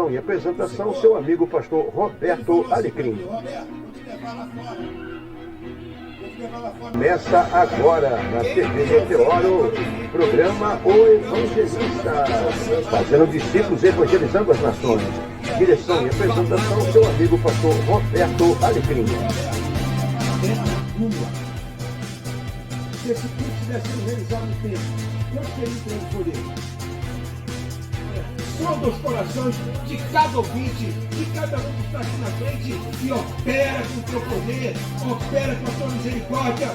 Direção e apresentação, seu amigo pastor Roberto Alecrim. Começa agora na TV Meteoro, programa O Evangelista, fazendo discípulos evangelizando as nações. Direção e apresentação, seu amigo pastor Roberto Alecrim. Se esse culto tivesse sido realizado no tempo, quanto teria entregue por ele? Sonda os corações de cada ouvinte, de cada um que está aqui na frente e opera com o teu poder, opera com a tua misericórdia,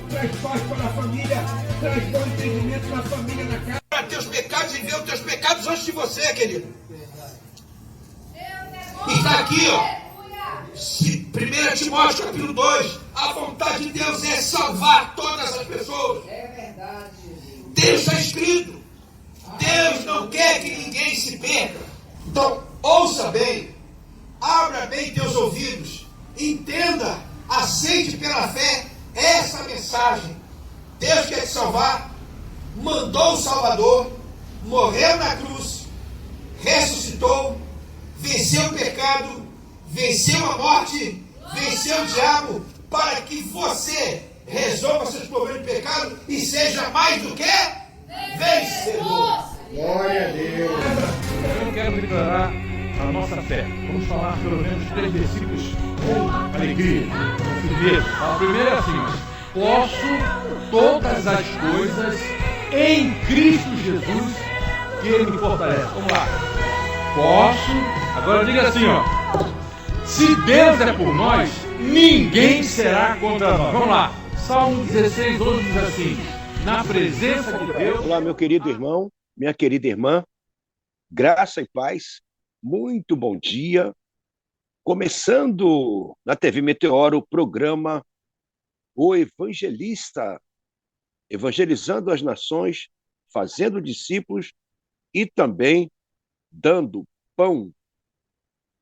traz paz para a família, traz bom entendimento na família, na casa. Para teus pecados e ver os teus pecados antes de você, querido. E está aqui, ó. 1 Timóteo capítulo 2, a vontade de Deus é salvar todas as pessoas. É verdade. Deus está escrito. Deus não quer que ninguém se perca. Então, ouça bem, abra bem teus ouvidos, entenda, aceite pela fé essa mensagem. Deus quer te salvar, mandou o Salvador, morreu na cruz, ressuscitou, venceu o pecado, venceu a morte, venceu o diabo, para que você resolva seus problemas de pecado e seja mais do que vencedor. Glória a Deus. Eu quero declarar a nossa fé. Vamos falar pelo menos 3 versículos com alegria, com firmeza. A primeira é assim: posso todas as coisas em Cristo Jesus que Ele me fortalece. Vamos lá. Posso. Agora diga assim, ó. Se Deus é por nós, ninguém será contra nós. Vamos lá. Salmo 16, 11 diz assim: na presença de Deus. Olá, meu querido irmão, minha querida irmã, graça e paz, muito bom dia. Começando na TV Meteoro, o programa O Evangelista, evangelizando as nações, fazendo discípulos e também dando pão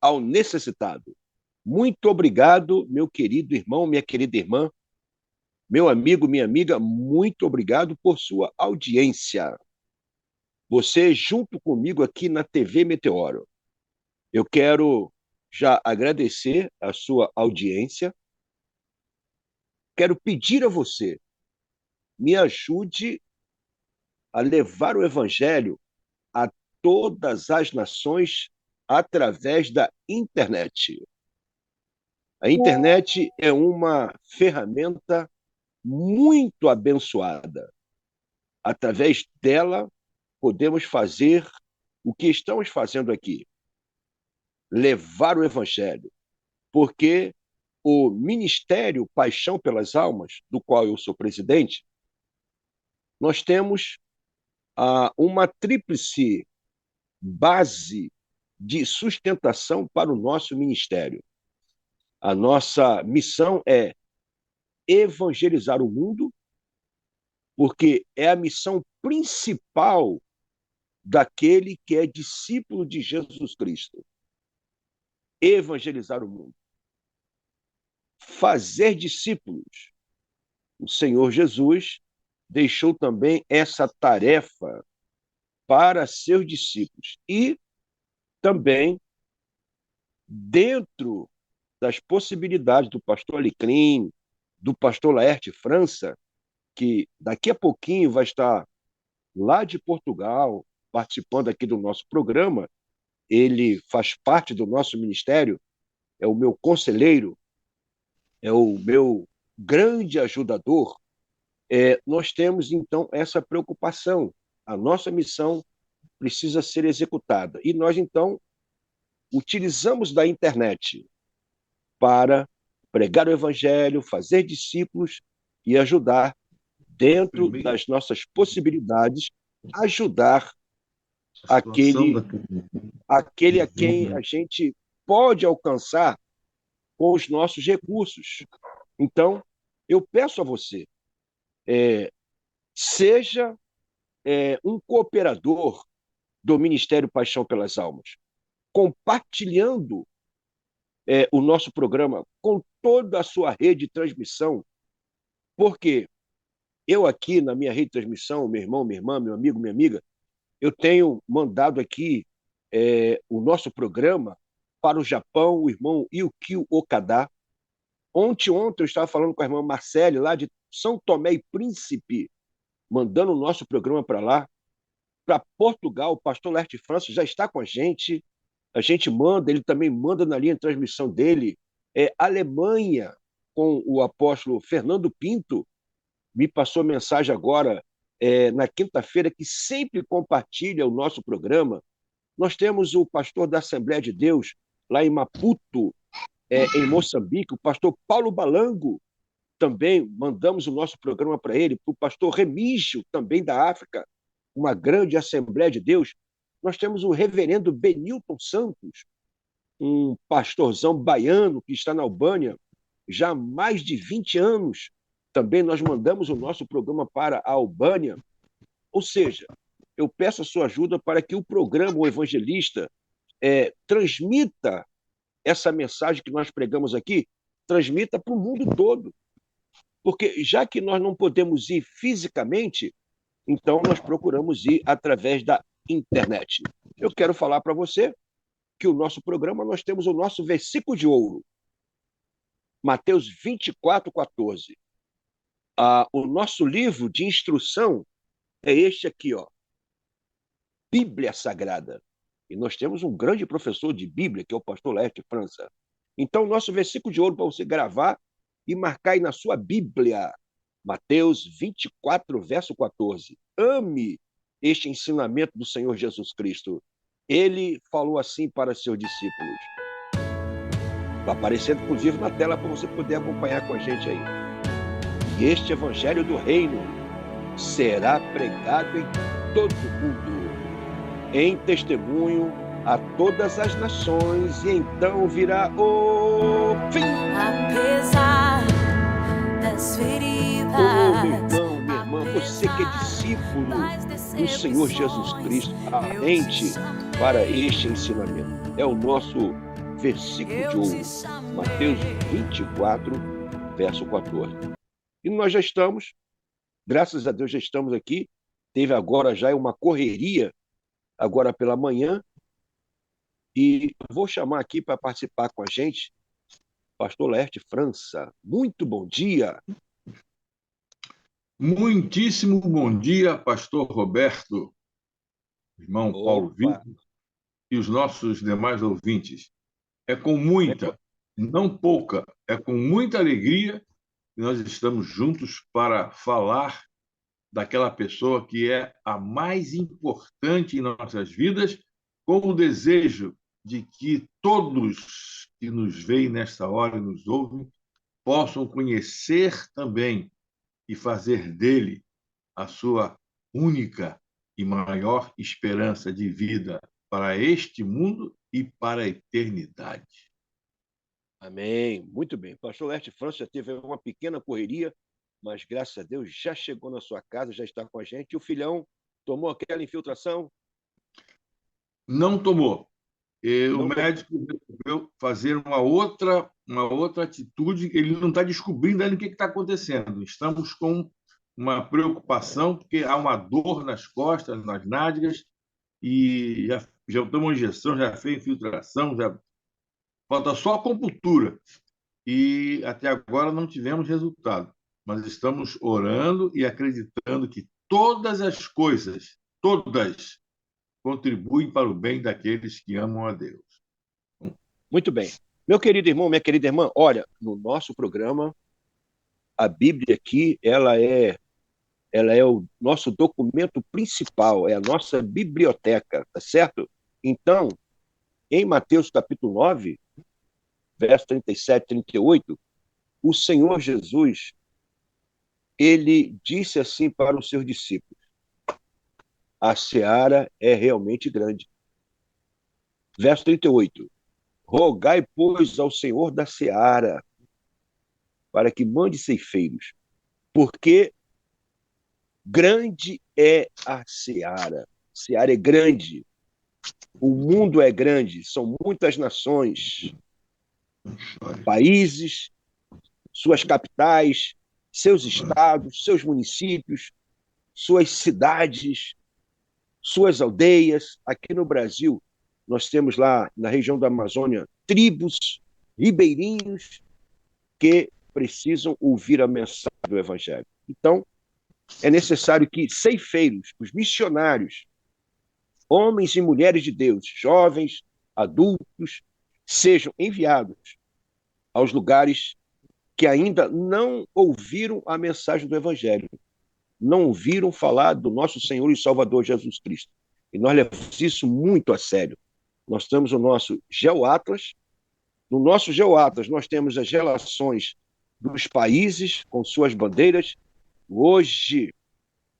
ao necessitado. Muito obrigado, meu querido irmão, minha querida irmã, meu amigo, minha amiga, muito obrigado por sua audiência. Você junto comigo aqui na TV Meteoro. Eu quero já agradecer a sua audiência. Quero pedir a você, me ajude a levar o evangelho a todas as nações através da internet. A internet é uma ferramenta muito abençoada. Através dela, podemos fazer o que estamos fazendo aqui, levar o evangelho, porque o Ministério Paixão pelas Almas, do qual eu sou presidente, nós temos uma tríplice base de sustentação para o nosso ministério. A nossa missão é evangelizar o mundo, porque é a missão principal daquele que é discípulo de Jesus Cristo. Evangelizar o mundo. Fazer discípulos. O Senhor Jesus deixou também essa tarefa para seus discípulos. E também, dentro das possibilidades do pastor Alecrim, do pastor Laerte França, que daqui a pouquinho vai estar lá de Portugal, participando aqui do nosso programa. Ele faz parte do nosso ministério, é o meu conselheiro, é o meu grande ajudador. Nós temos, então, essa preocupação. A nossa missão precisa ser executada. E nós, então, utilizamos da internet para pregar o evangelho, fazer discípulos e ajudar, dentro das nossas possibilidades, ajudar aquele a quem a gente pode alcançar com os nossos recursos. Então, eu peço a você, seja um cooperador do Ministério Paixão pelas Almas, compartilhando o nosso programa com toda a sua rede de transmissão, porque eu aqui na minha rede de transmissão, meu irmão, minha irmã, meu amigo, minha amiga, eu tenho mandado aqui o nosso programa para o Japão, o irmão Yukio Okada. Ontem eu estava falando com a irmã Marcele, lá de São Tomé e Príncipe, mandando o nosso programa para lá. Para Portugal, o pastor Laerte França já está com a gente manda, ele também manda na linha de transmissão dele. Alemanha, com o apóstolo Fernando Pinto, me passou mensagem agora, na quinta-feira, que sempre compartilha o nosso programa. Nós temos o pastor da Assembleia de Deus, lá em Maputo, em Moçambique, o pastor Paulo Balango, também mandamos o nosso programa para ele, para o pastor Remígio, também da África, uma grande Assembleia de Deus. Nós temos o reverendo Benilton Santos, um pastorzão baiano que está na Albânia já há mais de 20 anos. Também nós mandamos o nosso programa para a Albânia. Ou seja, eu peço a sua ajuda para que o programa O Evangelista transmita essa mensagem que nós pregamos aqui, transmita para o mundo todo. Porque já que nós não podemos ir fisicamente, então nós procuramos ir através da internet. Eu quero falar para você que o nosso programa, nós temos o nosso versículo de ouro, Mateus 24:14. O nosso livro de instrução é este aqui, ó, Bíblia Sagrada. E nós temos um grande professor de Bíblia, que é o pastor Laerte França. Então, o nosso versículo de ouro para você gravar e marcar aí na sua Bíblia, Mateus 24, verso 14. Ame este ensinamento do Senhor Jesus Cristo. Ele falou assim para seus discípulos. Está aparecendo, inclusive, na tela para você poder acompanhar com a gente aí. E este evangelho do reino será pregado em todo o mundo, em testemunho a todas as nações, e então virá o fim. Apesar das feridas, meu irmão, minha irmã, você que é discípulo do Senhor Jesus Cristo, atente para este ensinamento. É o nosso versículo de ouro, Mateus 24, verso 14. E nós já estamos, graças a Deus já estamos aqui, teve agora já uma correria, agora pela manhã, e vou chamar aqui para participar com a gente, pastor Laerte França. Muito bom dia. Muitíssimo bom dia, pastor Roberto, irmão Paulo Vitor e os nossos demais ouvintes. É com muita, não pouca, é com muita alegria que nós estamos juntos para falar daquela pessoa que é a mais importante em nossas vidas, com o desejo de que todos que nos veem nesta hora e nos ouvem possam conhecer também e fazer dele a sua única e maior esperança de vida para este mundo e para a eternidade. Amém. Muito bem. Pastor Laerte França teve uma pequena correria, mas graças a Deus já chegou na sua casa, já está com a gente. E o filhão tomou aquela infiltração? Não tomou. O médico resolveu fazer uma outra atitude, ele não está descobrindo ainda o que está acontecendo. Estamos com uma preocupação, porque há uma dor nas costas, nas nádegas, e já tomou injeção, já fez infiltração, já falta só a acupuntura. E até agora não tivemos resultado. Mas estamos orando e acreditando que todas as coisas, todas, contribuem para o bem daqueles que amam a Deus. Muito bem. Meu querido irmão, minha querida irmã, olha, no nosso programa, a Bíblia aqui, ela é o nosso documento principal, é a nossa biblioteca, tá certo? Então, em Mateus capítulo 9, verso 37 e 38, o Senhor Jesus, ele disse assim para os seus discípulos: a seara é realmente grande. Verso 38. Rogai, pois, ao Senhor da seara, para que mande ceifeiros, porque grande é a seara. A seara é grande. O mundo é grande, são muitas nações, países, suas capitais, seus estados, seus municípios, suas cidades, suas aldeias. Aqui no Brasil, Nós temos lá na região da Amazônia tribos, ribeirinhos, que precisam ouvir a mensagem do Evangelho. Então, é necessário que ceifeiros, os missionários, homens e mulheres de Deus, jovens, adultos, sejam enviados aos lugares que ainda não ouviram a mensagem do Evangelho, não ouviram falar do nosso Senhor e Salvador Jesus Cristo. E nós levamos isso muito a sério. Nós temos o nosso GeoAtlas. No nosso GeoAtlas, nós temos as relações dos países com suas bandeiras. Hoje,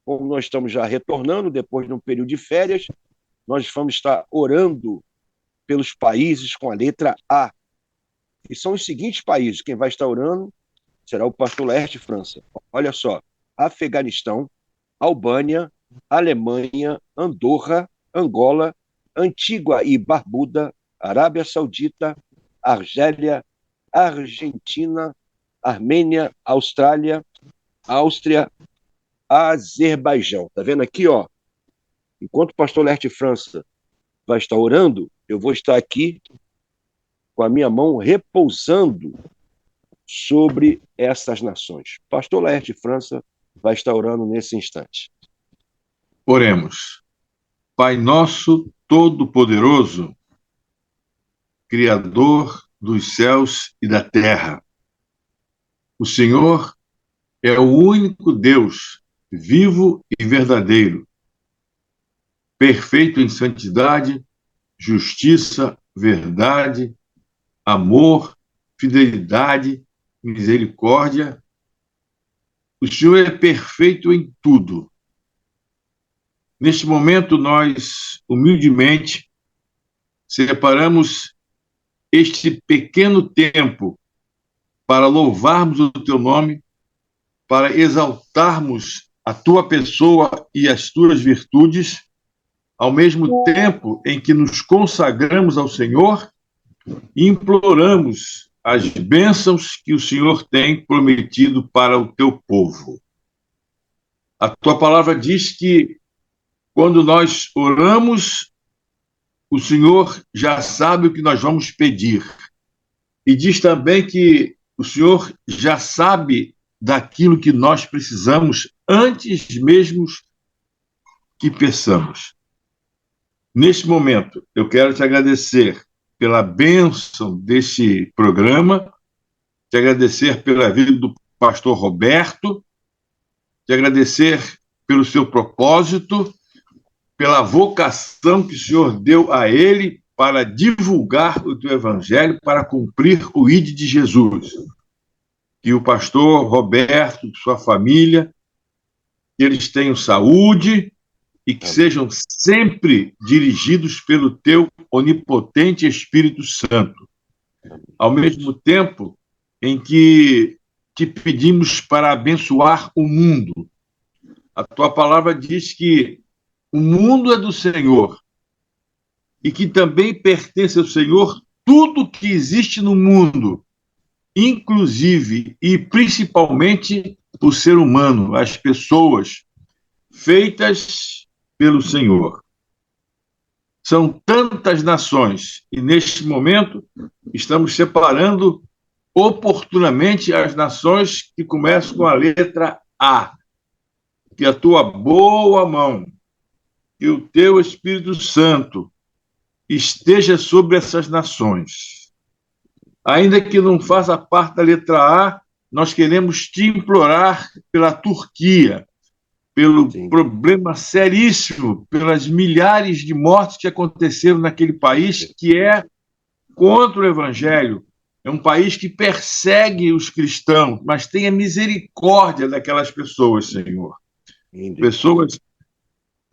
como nós estamos já retornando, depois de um período de férias, nós vamos estar orando pelos países com a letra A. E são os seguintes países. Quem vai estar orando será o pastor Laerte França. Olha só: Afeganistão, Albânia, Alemanha, Andorra, Angola, Antígua e Barbuda, Arábia Saudita, Argélia, Argentina, Armênia, Austrália, Áustria, Azerbaijão. Tá vendo aqui, ó? Enquanto o pastor Laerte França vai estar orando, eu vou estar aqui com a minha mão repousando sobre essas nações. Pastor Laerte França vai estar orando nesse instante. Oremos. Pai nosso todo-poderoso, Criador dos céus e da terra, o Senhor é o único Deus vivo e verdadeiro, perfeito em santidade, justiça, verdade, amor, fidelidade, misericórdia. O Senhor é perfeito em tudo. Neste momento, nós, humildemente, separamos este pequeno tempo para louvarmos o Teu nome, para exaltarmos a Tua pessoa e as Tuas virtudes, ao mesmo tempo em que nos consagramos ao Senhor e imploramos as bênçãos que o Senhor tem prometido para o Teu povo. A Tua palavra diz que quando nós oramos, o Senhor já sabe o que nós vamos pedir. E diz também que o Senhor já sabe daquilo que nós precisamos antes mesmo que peçamos. Neste momento, eu quero te agradecer pela bênção desse programa, te agradecer pela vida do pastor Roberto, te agradecer pelo seu propósito, pela vocação que o Senhor deu a ele para divulgar o teu evangelho, para cumprir o ID de Jesus. Que o pastor Roberto, sua família, que eles tenham saúde e que sejam sempre dirigidos pelo teu onipotente Espírito Santo. Ao mesmo tempo em que te pedimos para abençoar o mundo. A tua palavra diz que o mundo é do Senhor e que também pertence ao Senhor tudo que existe no mundo, inclusive e principalmente o ser humano, as pessoas feitas pelo Senhor. São tantas nações e, neste momento, estamos separando oportunamente as nações que começam com a letra A. Que a tua boa mão e o teu Espírito Santo esteja sobre essas nações. Ainda que não faça parte da letra A, nós queremos te implorar pela Turquia, pelo problema seríssimo, pelas milhares de mortes que aconteceram naquele país, que é contra o Evangelho. É um país que persegue os cristãos, mas tenha misericórdia daquelas pessoas, Senhor. Pessoas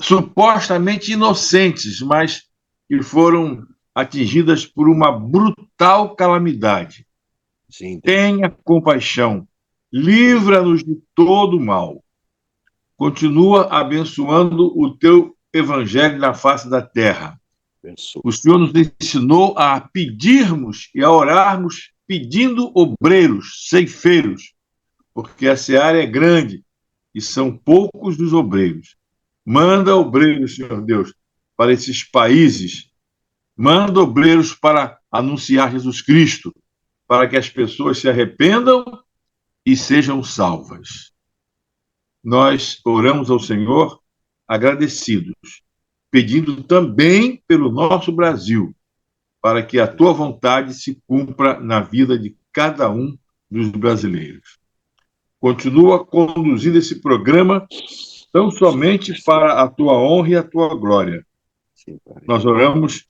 supostamente inocentes, mas que foram atingidas por uma brutal calamidade. Tenha compaixão, livra-nos de todo mal. Continua abençoando o teu evangelho na face da terra. O Senhor nos ensinou a pedirmos e a orarmos pedindo obreiros, ceifeiros, porque a seara é grande e são poucos os obreiros. Manda obreiros, Senhor Deus, para esses países Manda obreiros para anunciar Jesus Cristo, para que as pessoas se arrependam e sejam salvas. Nós oramos ao Senhor agradecidos, pedindo também pelo nosso Brasil, para que a tua vontade se cumpra na vida de cada um dos brasileiros. Continua conduzindo esse programa tão somente para a tua honra e a tua glória. Nós oramos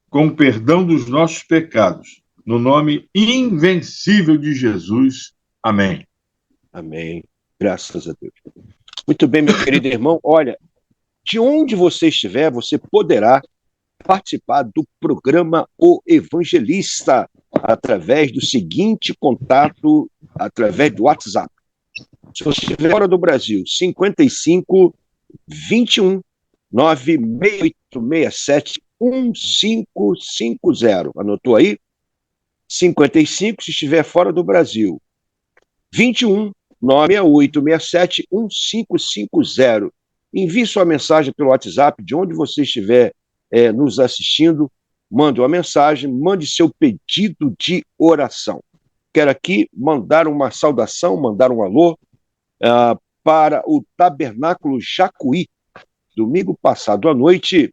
com o perdão dos nossos pecados, no nome invencível de Jesus. Amém. Amém. Graças a Deus. Muito bem, meu querido irmão. Olha, de onde você estiver, você poderá participar do programa O Evangelista através do seguinte contato, através do WhatsApp. Se você estiver fora do Brasil, 55 21 96867 1550. Anotou aí? 55, se estiver fora do Brasil. 21 96867 1550. Envie sua mensagem pelo WhatsApp, de onde você estiver nos assistindo. Mande uma mensagem, mande seu pedido de oração. Quero aqui mandar uma saudação, mandar um alô para o Tabernáculo Jacuí. Domingo passado à noite,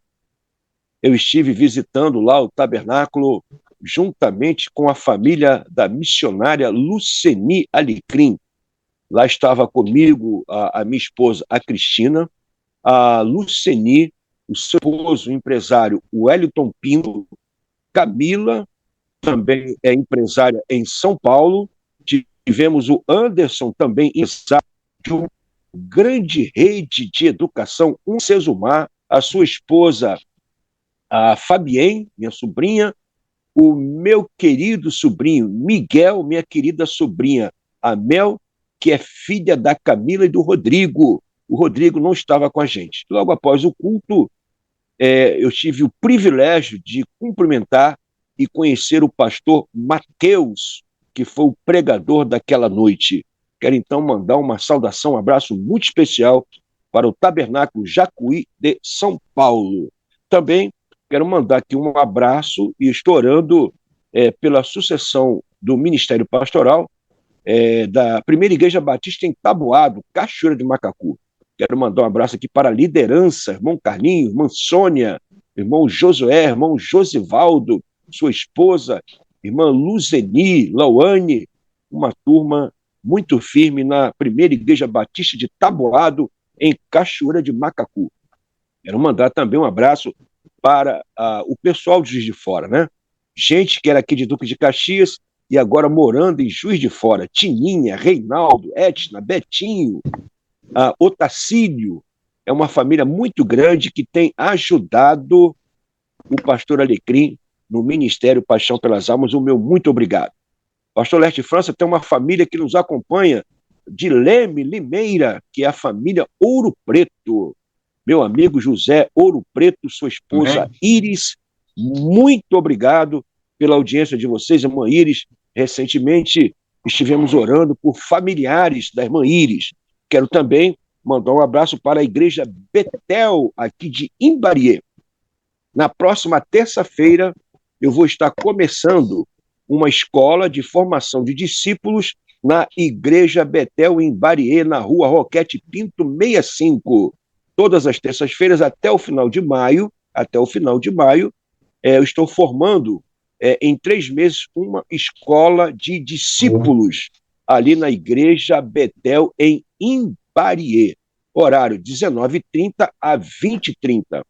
eu estive visitando lá o tabernáculo juntamente com a família da missionária Luceni Alecrim. Lá estava comigo a minha esposa, a Cristina, a Luceni, o seu esposo, o empresário Wellington Pinto, Camila, também é empresária em São Paulo. Tivemos o Anderson, também empresário de uma grande rede de educação, Cesumar, a sua esposa, a Fabienne, minha sobrinha, o meu querido sobrinho Miguel, minha querida sobrinha Amel, que é filha da Camila e do Rodrigo. O Rodrigo não estava com a gente. Logo após o culto, eu tive o privilégio de cumprimentar e conhecer o pastor Mateus, que foi o pregador daquela noite. Quero então mandar uma saudação, um abraço muito especial para o Tabernáculo Jacuí de São Paulo. Também quero mandar aqui um abraço e estou orando pela sucessão do Ministério Pastoral da Primeira Igreja Batista em Taboado, Cachoeira de Macacu. Quero mandar um abraço aqui para a liderança, irmão Carlinhos, irmã Sônia, irmão Josué, irmão Josivaldo, sua esposa, irmã Luzeni, Lauane, uma turma muito firme na Primeira Igreja Batista de Taboado, em Cachoeira de Macacu. Quero mandar também um abraço para o pessoal de Juiz de Fora, né? Gente que era aqui de Duque de Caxias e agora morando em Juiz de Fora. Tininha, Reinaldo, Etna, Betinho, Otacílio. É uma família muito grande que tem ajudado o pastor Alecrim no Ministério Paixão pelas Almas. O meu muito obrigado. Pastor Leste França tem uma família que nos acompanha de Leme, Limeira, que é a família Ouro Preto. Meu amigo José Ouro Preto, sua esposa Iris, muito obrigado pela audiência de vocês, irmã Iris. Recentemente estivemos orando por familiares da irmã Iris. Quero também mandar um abraço para a Igreja Betel, aqui de Imbariê. Na próxima terça-feira, eu vou estar começando uma escola de formação de discípulos na Igreja Betel, em Imbariê, na rua Roquete Pinto 65. Todas as terças-feiras, até o final de maio, eu estou formando em 3 meses uma escola de discípulos ali na Igreja Betel, em Imbariê. Horário 19h30 a 20h30.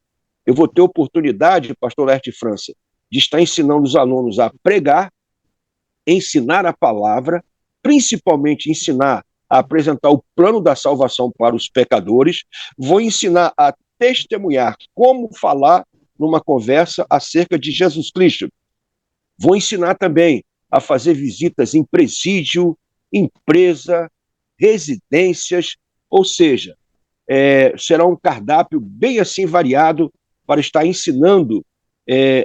Eu vou ter oportunidade, pastor Lerte França, de estar ensinando os alunos a pregar, ensinar a palavra, principalmente ensinar a apresentar o plano da salvação para os pecadores. Vou ensinar a testemunhar como falar numa conversa acerca de Jesus Cristo. Vou ensinar também a fazer visitas em presídio, empresa, residências, ou seja, será um cardápio bem assim variado para estar ensinando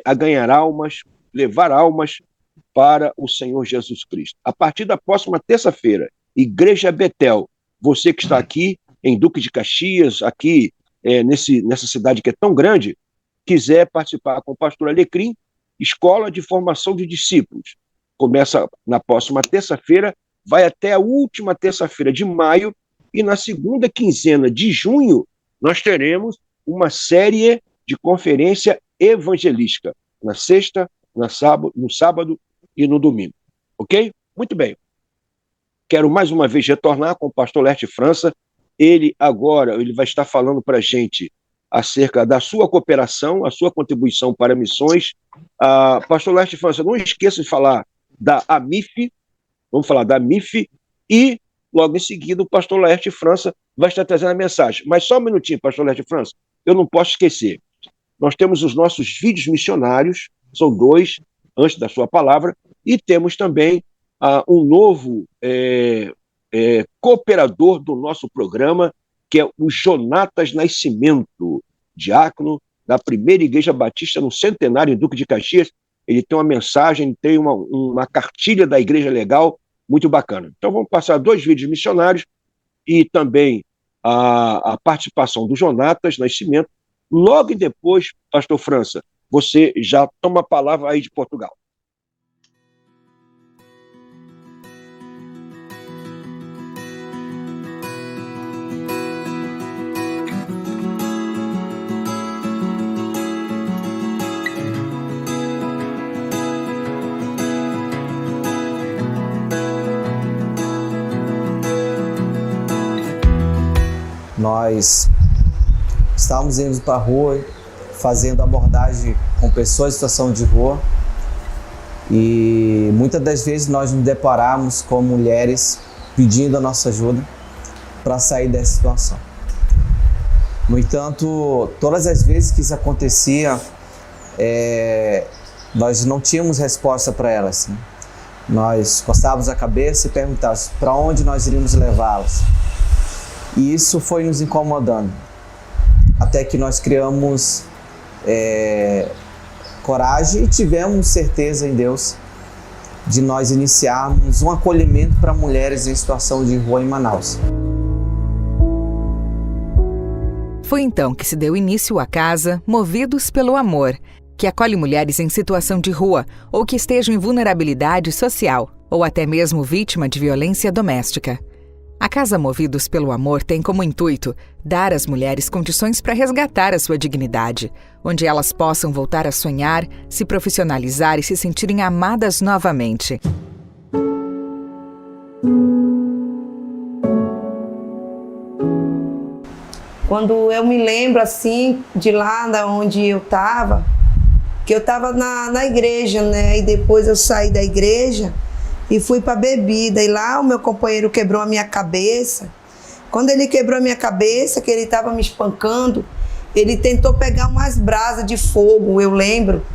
a ganhar almas, levar almas para o Senhor Jesus Cristo. A partir da próxima terça-feira, Igreja Betel, você que está aqui em Duque de Caxias, aqui nessa cidade que é tão grande, quiser participar com o pastor Alecrim, Escola de Formação de Discípulos. Começa na próxima terça-feira, vai até a última terça-feira de maio, e na segunda quinzena de junho nós teremos uma série de conferência evangelística, na sexta, no sábado e no domingo. Ok? Muito bem. Quero mais uma vez retornar com o pastor Laerte França. Ele vai estar falando para a gente acerca da sua cooperação, a sua contribuição para missões. Pastor Laerte França, não esqueça de falar da AMIF, vamos falar da AMIF, e logo em seguida o pastor Laerte França vai estar trazendo a mensagem. Mas só um minutinho, pastor Laerte França, eu não posso esquecer. Nós temos os nossos vídeos missionários, são 2, antes da sua palavra, e temos também um novo cooperador do nosso programa, que é o Jonatas Nascimento, diácono da Primeira Igreja Batista no Centenário, em Duque de Caxias. Ele tem uma mensagem, tem uma cartilha da Igreja Legal, muito bacana. Então vamos passar 2 vídeos missionários e também a participação do Jonatas Nascimento. Logo depois, pastor França, você já toma a palavra aí de Portugal. Nós estávamos indo para a rua, fazendo abordagem com pessoas em situação de rua, e muitas das vezes nós nos deparamos com mulheres pedindo a nossa ajuda para sair dessa situação. No entanto, todas as vezes que isso acontecia, nós não tínhamos resposta para elas, né? Nós coçávamos a cabeça e perguntávamos para onde nós iríamos levá-las. E isso foi nos incomodando, até que nós criamos coragem e tivemos certeza em Deus de nós iniciarmos um acolhimento para mulheres em situação de rua em Manaus. Foi então que se deu início à Casa Movidos pelo Amor, que acolhe mulheres em situação de rua ou que estejam em vulnerabilidade social, ou até mesmo vítima de violência doméstica. A Casa Movidos pelo Amor tem como intuito dar às mulheres condições para resgatar a sua dignidade, onde elas possam voltar a sonhar, se profissionalizar e se sentirem amadas novamente. Quando eu me lembro assim, de lá da onde eu estava, que eu estava na igreja, né? E depois eu saí da igreja e fui para bebida, e lá o meu companheiro quebrou a minha cabeça. Quando ele quebrou a minha cabeça, que ele estava me espancando, ele tentou pegar umas brasas de fogo, eu lembro,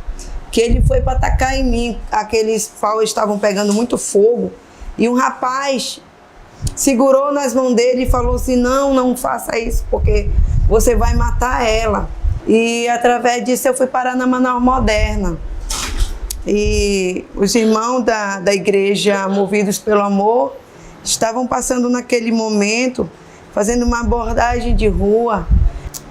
que ele foi para atacar em mim. Aqueles paus estavam pegando muito fogo, e um rapaz segurou nas mãos dele e falou assim: não faça isso, porque você vai matar ela. E através disso eu fui parar na Manaus Moderna. E os irmãos da igreja Movidos pelo Amor estavam passando naquele momento, fazendo uma abordagem de rua.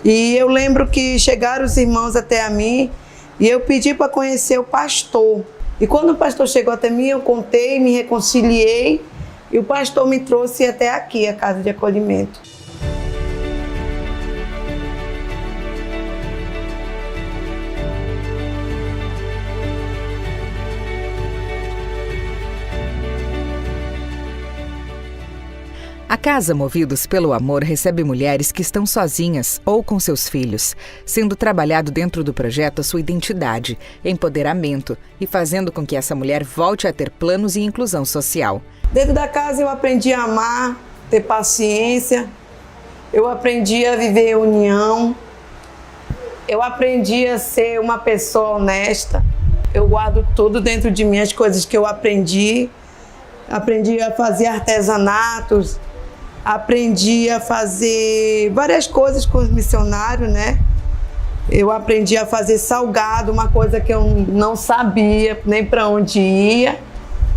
E eu lembro que chegaram os irmãos até a mim e eu pedi para conhecer o pastor. E quando o pastor chegou até mim, eu contei, me reconciliei, e o pastor me trouxe até aqui, a Casa de Acolhimento. A Casa Movidos pelo Amor recebe mulheres que estão sozinhas ou com seus filhos, sendo trabalhado dentro do projeto a sua identidade, empoderamento e fazendo com que essa mulher volte a ter planos e inclusão social. Dentro da casa eu aprendi a amar, ter paciência, eu aprendi a viver união, eu aprendi a ser uma pessoa honesta, eu guardo tudo dentro de mim, as coisas que eu aprendi a fazer artesanatos, aprendi a fazer várias coisas com os missionários, né? Eu aprendi a fazer salgado, uma coisa que eu não sabia nem para onde ia.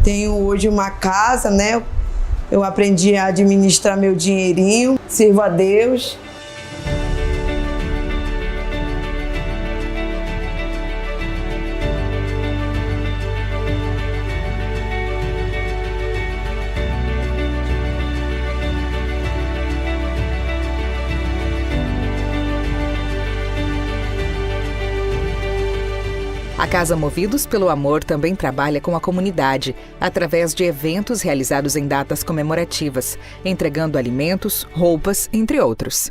Tenho hoje uma casa, né? Eu aprendi a administrar meu dinheirinho, sirvo a Deus. Casa Movidos pelo Amor também trabalha com a comunidade, através de eventos realizados em datas comemorativas, entregando alimentos, roupas, entre outros.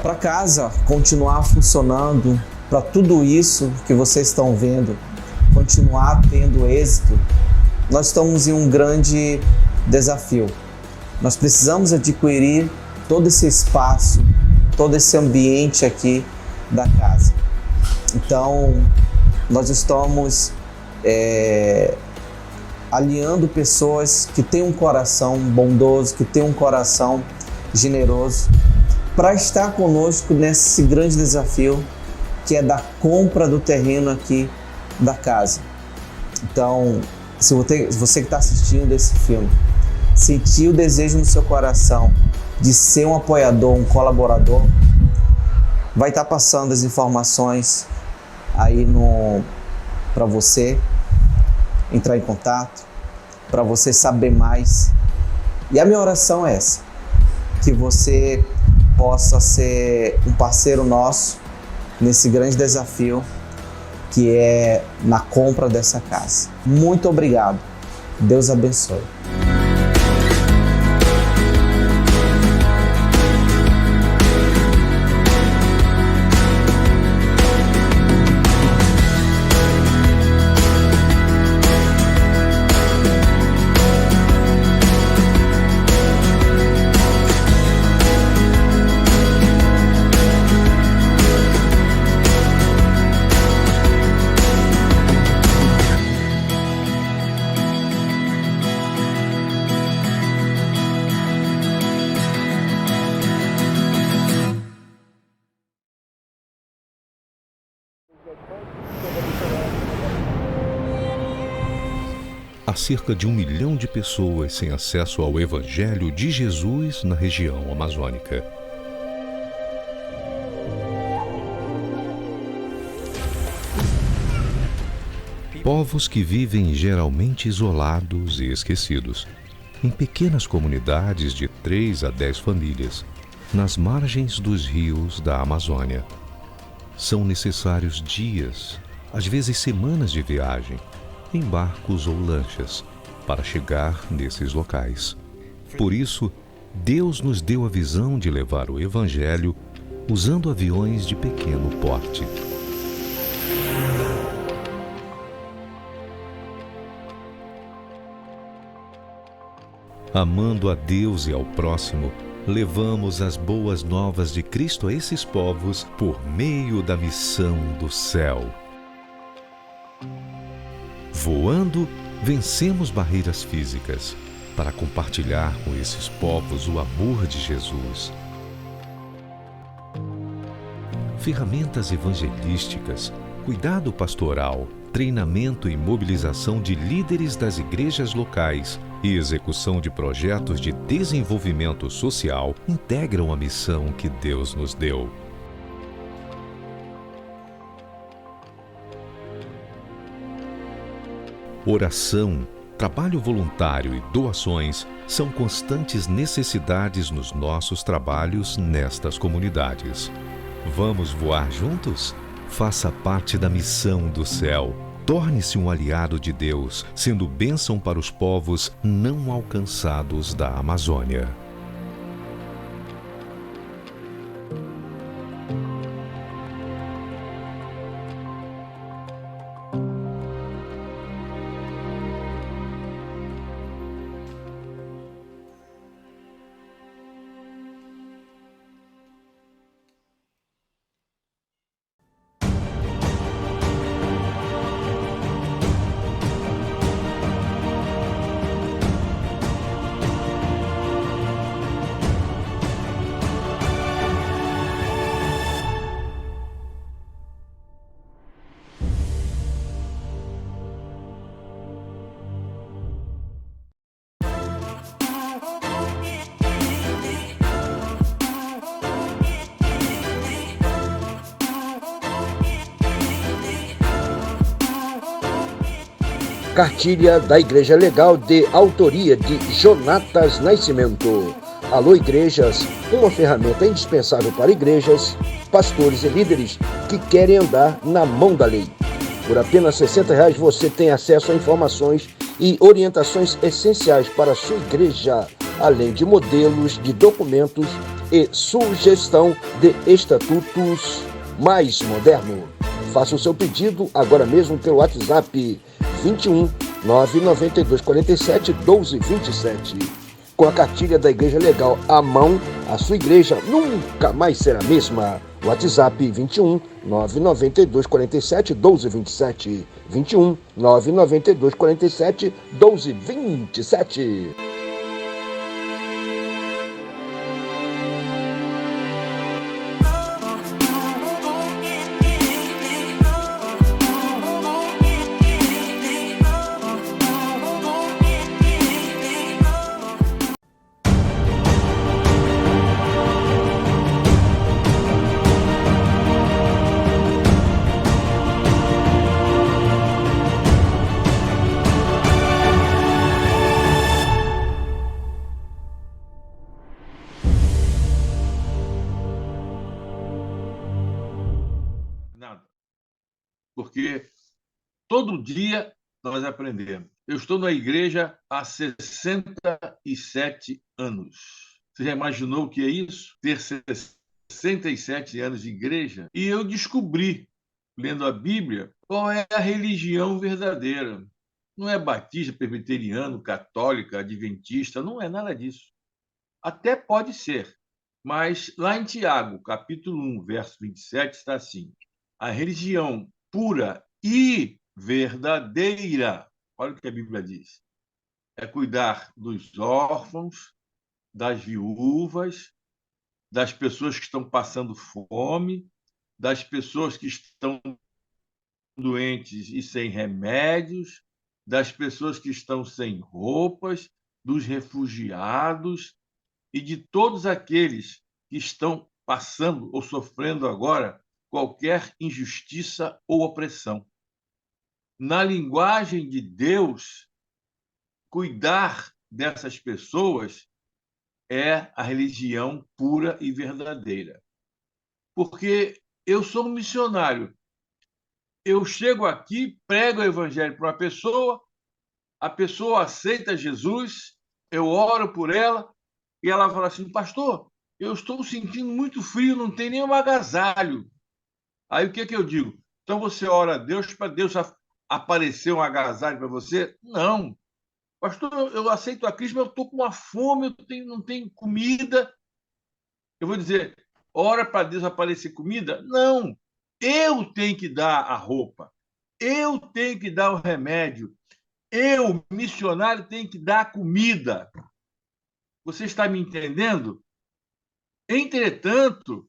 Para a casa continuar funcionando, para tudo isso que vocês estão vendo continuar tendo êxito, nós estamos em um grande desafio. Nós precisamos adquirir todo esse espaço, todo esse ambiente aqui da casa. Então, nós estamos alinhando pessoas que têm um coração bondoso, que têm um coração generoso, para estar conosco nesse grande desafio que é da compra do terreno aqui da casa. Então, se você que está assistindo esse filme sentir o desejo no seu coração de ser um apoiador, um colaborador, vai estar passando as informações aí para você entrar em contato, para você saber mais. E a minha oração é essa, que você possa ser um parceiro nosso nesse grande desafio que é na compra dessa casa. Muito obrigado. Deus abençoe. Há cerca de 1 milhão de pessoas sem acesso ao Evangelho de Jesus na região amazônica. Povos que vivem geralmente isolados e esquecidos, em pequenas comunidades de 3 a 10 famílias, nas margens dos rios da Amazônia. São necessários dias, às vezes semanas de viagem, em barcos ou lanchas, para chegar nesses locais. Por isso, Deus nos deu a visão de levar o Evangelho usando aviões de pequeno porte. Amando a Deus e ao próximo, levamos as boas novas de Cristo a esses povos por meio da missão do céu. Voando, vencemos barreiras físicas para compartilhar com esses povos o amor de Jesus. Ferramentas evangelísticas, cuidado pastoral, treinamento e mobilização de líderes das igrejas locais e execução de projetos de desenvolvimento social integram a missão que Deus nos deu. Oração, trabalho voluntário e doações são constantes necessidades nos nossos trabalhos nestas comunidades. Vamos voar juntos? Faça parte da missão do céu. Torne-se um aliado de Deus, sendo bênção para os povos não alcançados da Amazônia. Cartilha da Igreja Legal de autoria de Jonatas Nascimento. Alô Igrejas, uma ferramenta indispensável para igrejas, pastores e líderes que querem andar na mão da lei. Por apenas R$ 60 você tem acesso a informações e orientações essenciais para a sua igreja, além de modelos de documentos e sugestão de estatutos mais moderno. Faça o seu pedido agora mesmo pelo WhatsApp 21 992 47 12 27. Com a cartilha da Igreja Legal à mão, a sua igreja nunca mais será a mesma. WhatsApp 21 992 47 12 27. 21 992 47 12 27. Porque todo dia nós aprendemos. Eu estou na igreja há 67 anos. Você já imaginou o que é isso? Ter 67 anos de igreja? E eu descobri, lendo a Bíblia, qual é a religião verdadeira. Não é batista, presbiteriano, católica, adventista, não é nada disso. Até pode ser, mas lá em Tiago, capítulo 1, verso 27, está assim: a religião pura e verdadeira, olha o que a Bíblia diz, é cuidar dos órfãos, das viúvas, das pessoas que estão passando fome, das pessoas que estão doentes e sem remédios, das pessoas que estão sem roupas, dos refugiados e de todos aqueles que estão passando ou sofrendo agora qualquer injustiça ou opressão. Na linguagem de Deus, cuidar dessas pessoas é a religião pura e verdadeira. Porque eu sou um missionário. Eu chego aqui, prego o evangelho para uma pessoa, a pessoa aceita Jesus, eu oro por ela, e ela fala assim: pastor, eu estou sentindo muito frio, não tem nenhum agasalho. Aí o que eu digo? Então você ora a Deus para Deus aparecer um agasalho para você? Não. Pastor, eu aceito a Cristo, mas eu estou com uma fome, não tenho comida. Eu vou dizer, ora para Deus aparecer comida? Não. Eu tenho que dar a roupa. Eu tenho que dar o remédio. Eu, missionário, tenho que dar a comida. Você está me entendendo? Entretanto,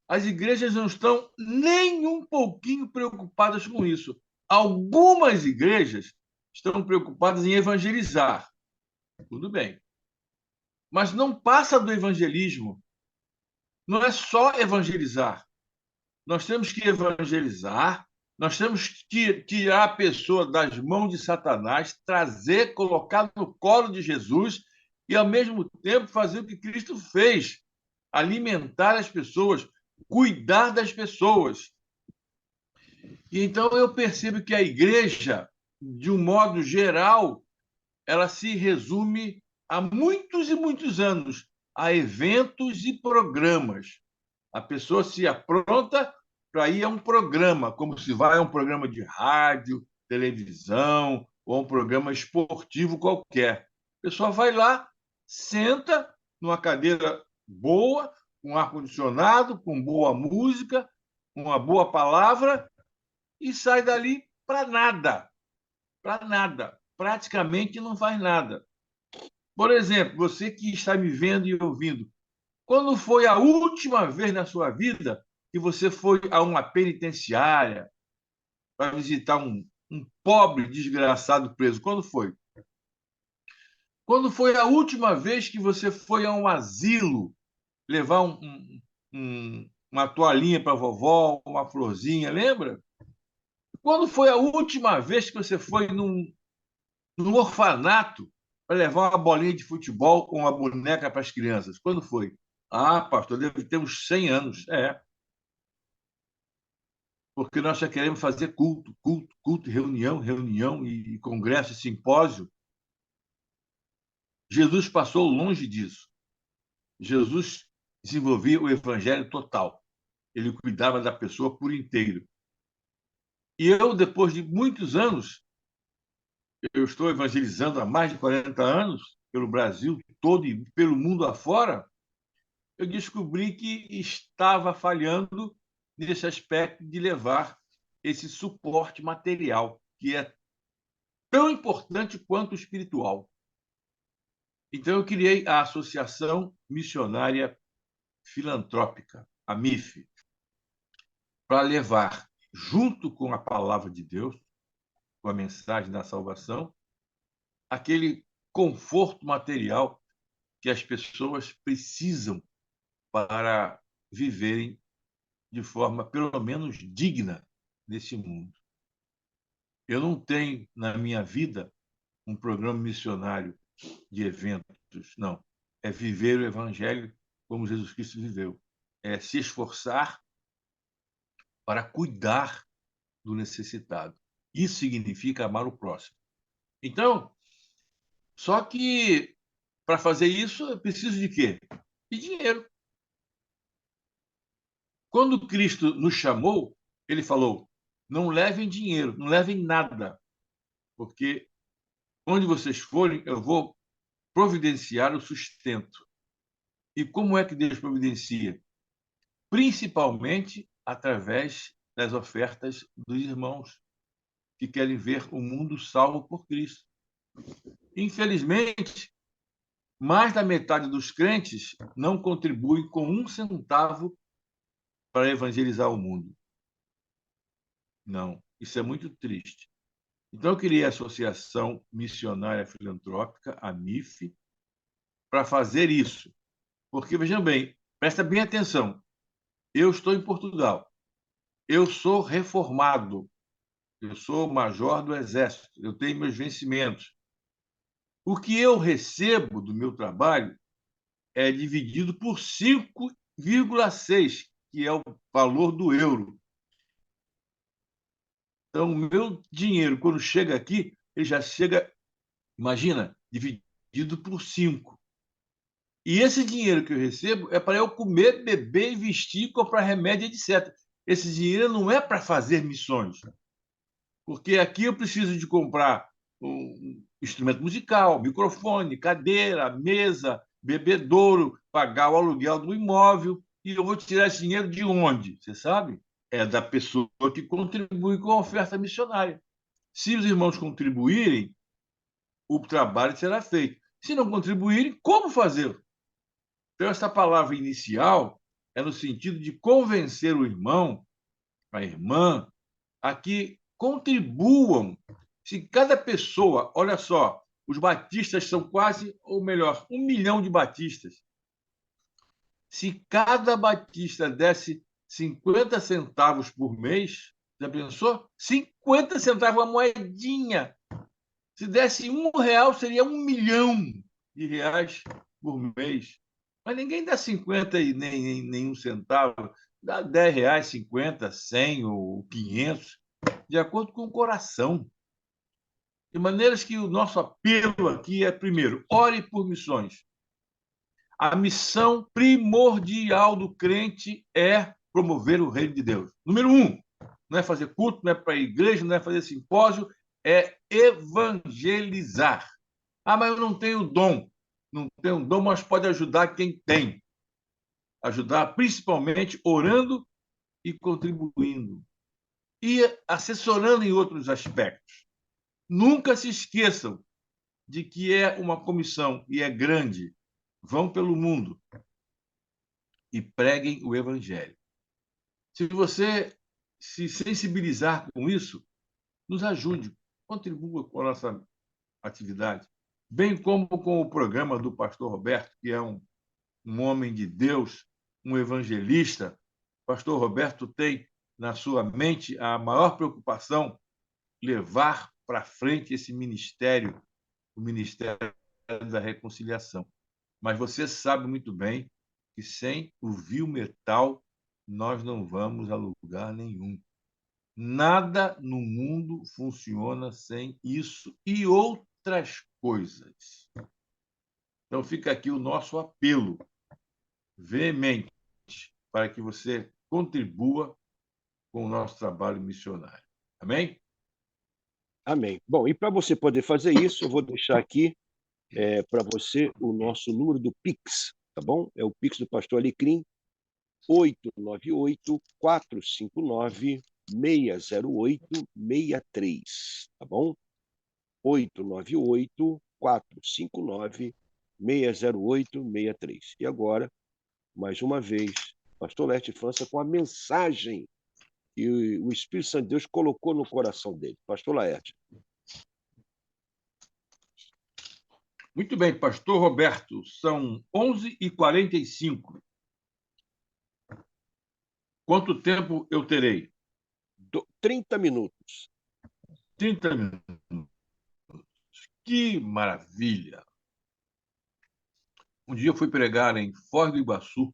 as igrejas não estão nem um pouquinho preocupadas com isso. Algumas igrejas estão preocupadas em evangelizar. Tudo bem. Mas não passa do evangelismo. Não é só evangelizar. Nós temos que evangelizar, nós temos que tirar a pessoa das mãos de Satanás, trazer, colocar no colo de Jesus e, ao mesmo tempo, fazer o que Cristo fez: alimentar as pessoas, cuidar das pessoas. E então eu percebo que a igreja, de um modo geral, ela se resume a muitos e muitos anos a eventos e programas. A pessoa se apronta para ir a um programa, como se vai a um programa de rádio, televisão ou um programa esportivo qualquer. A pessoa vai lá, senta numa cadeira boa, com ar-condicionado, com boa música, uma boa palavra e sai dali para nada. Para nada. Praticamente não faz nada. Por exemplo, você que está me vendo e ouvindo, quando foi a última vez na sua vida que você foi a uma penitenciária para visitar um pobre desgraçado preso? Quando foi? Quando foi a última vez que você foi a um asilo levar uma toalhinha para a vovó, uma florzinha, lembra? Quando foi a última vez que você foi num no orfanato para levar uma bolinha de futebol ou uma boneca para as crianças. Quando foi? Ah, pastor, deve ter uns 100 anos. É, porque nós já queremos fazer culto, culto, culto, reunião, reunião e congresso e simpósio. Jesus passou longe disso. Jesus desenvolvia o evangelho total. Ele cuidava da pessoa por inteiro. E eu, depois de muitos anos, eu estou evangelizando há mais de 40 anos, pelo Brasil todo e pelo mundo afora, eu descobri que estava falhando nesse aspecto de levar esse suporte material, que é tão importante quanto o espiritual. Então, eu criei a Associação Missionária Filantrópica, a MIF, para levar, junto com a palavra de Deus, com a mensagem da salvação, aquele conforto material que as pessoas precisam para viverem de forma, pelo menos, digna nesse mundo. Eu não tenho, na minha vida, um programa missionário de eventos, não. É viver o evangelho como Jesus Cristo viveu. É se esforçar para cuidar do necessitado. Isso significa amar o próximo. Então, só que para fazer isso, eu preciso de quê? De dinheiro. Quando Cristo nos chamou, ele falou: não levem dinheiro, não levem nada, porque onde vocês forem, eu vou providenciar o sustento. E como é que Deus providencia? Principalmente através das ofertas dos irmãos que querem ver o mundo salvo por Cristo. Infelizmente, mais da metade dos crentes não contribui com 1 centavo para evangelizar o mundo. Não, isso é muito triste. Então, eu criei a Associação Missionária Filantrópica, a MIF, para fazer isso. Porque, vejam bem, presta bem atenção, eu estou em Portugal, eu sou reformado, eu sou major do Exército, eu tenho meus vencimentos. O que eu recebo do meu trabalho é dividido por 5,6, que é o valor do euro. Então, o meu dinheiro, quando chega aqui, ele já chega, imagina, dividido por 5. E esse dinheiro que eu recebo é para eu comer, beber, investir, comprar remédio, etc. Esse dinheiro não é para fazer missões. Porque aqui eu preciso de comprar um instrumento musical, microfone, cadeira, mesa, bebedouro, pagar o aluguel do imóvel. E eu vou tirar esse dinheiro de onde? Você sabe? É da pessoa que contribui com a oferta missionária. Se os irmãos contribuírem, o trabalho será feito. Se não contribuírem, como fazer? Então, essa palavra inicial é no sentido de convencer o irmão, a irmã, a que contribuam. Se cada pessoa, olha só, os batistas são quase, ou melhor, 1 milhão de batistas. Se cada batista desse 50 centavos por mês, já pensou? 50 centavos, uma moedinha. Se desse R$1, seria 1 milhão de reais por mês. Mas ninguém dá 50 e nem 1 centavo. Dá R$10, 50, 100 ou 500, de acordo com o coração. De maneiras que o nosso apelo aqui é, primeiro, ore por missões. A missão primordial do crente é promover o reino de Deus. Número 1, não é fazer culto, não é para a igreja, não é fazer simpósio, é evangelizar. Ah, mas eu não tenho dom. Não tenho dom, mas pode ajudar quem tem. Ajudar principalmente orando e contribuindo. E assessorando em outros aspectos. Nunca se esqueçam de que é uma comissão e é grande. Vão pelo mundo e preguem o evangelho. Se você se sensibilizar com isso, nos ajude, contribua com a nossa atividade, bem como com o programa do pastor Roberto, que é um homem de Deus, um evangelista. O pastor Roberto tem na sua mente a maior preocupação levar para frente esse ministério, o Ministério da Reconciliação. Mas você sabe muito bem que sem o Viu Metal nós não vamos a lugar nenhum. Nada no mundo funciona sem isso e outras coisas. Então fica aqui o nosso apelo veemente para que você contribua com o nosso trabalho missionário. Amém? Amém. Bom, e para você poder fazer isso, eu vou deixar aqui para você o nosso número do Pix, tá bom? É o Pix do Pastor Alecrim, 898-459-608-63, tá bom? 898-459-608-63. E agora, mais uma vez, Pastor Leste França com a mensagem que o Espírito Santo de Deus colocou no coração dele. Pastor Laerte. Muito bem, Pastor Roberto, são 11h45. Quanto tempo eu terei? 30 minutos. 30 minutos. Que maravilha! Um dia eu fui pregar em Foz do Iguaçu.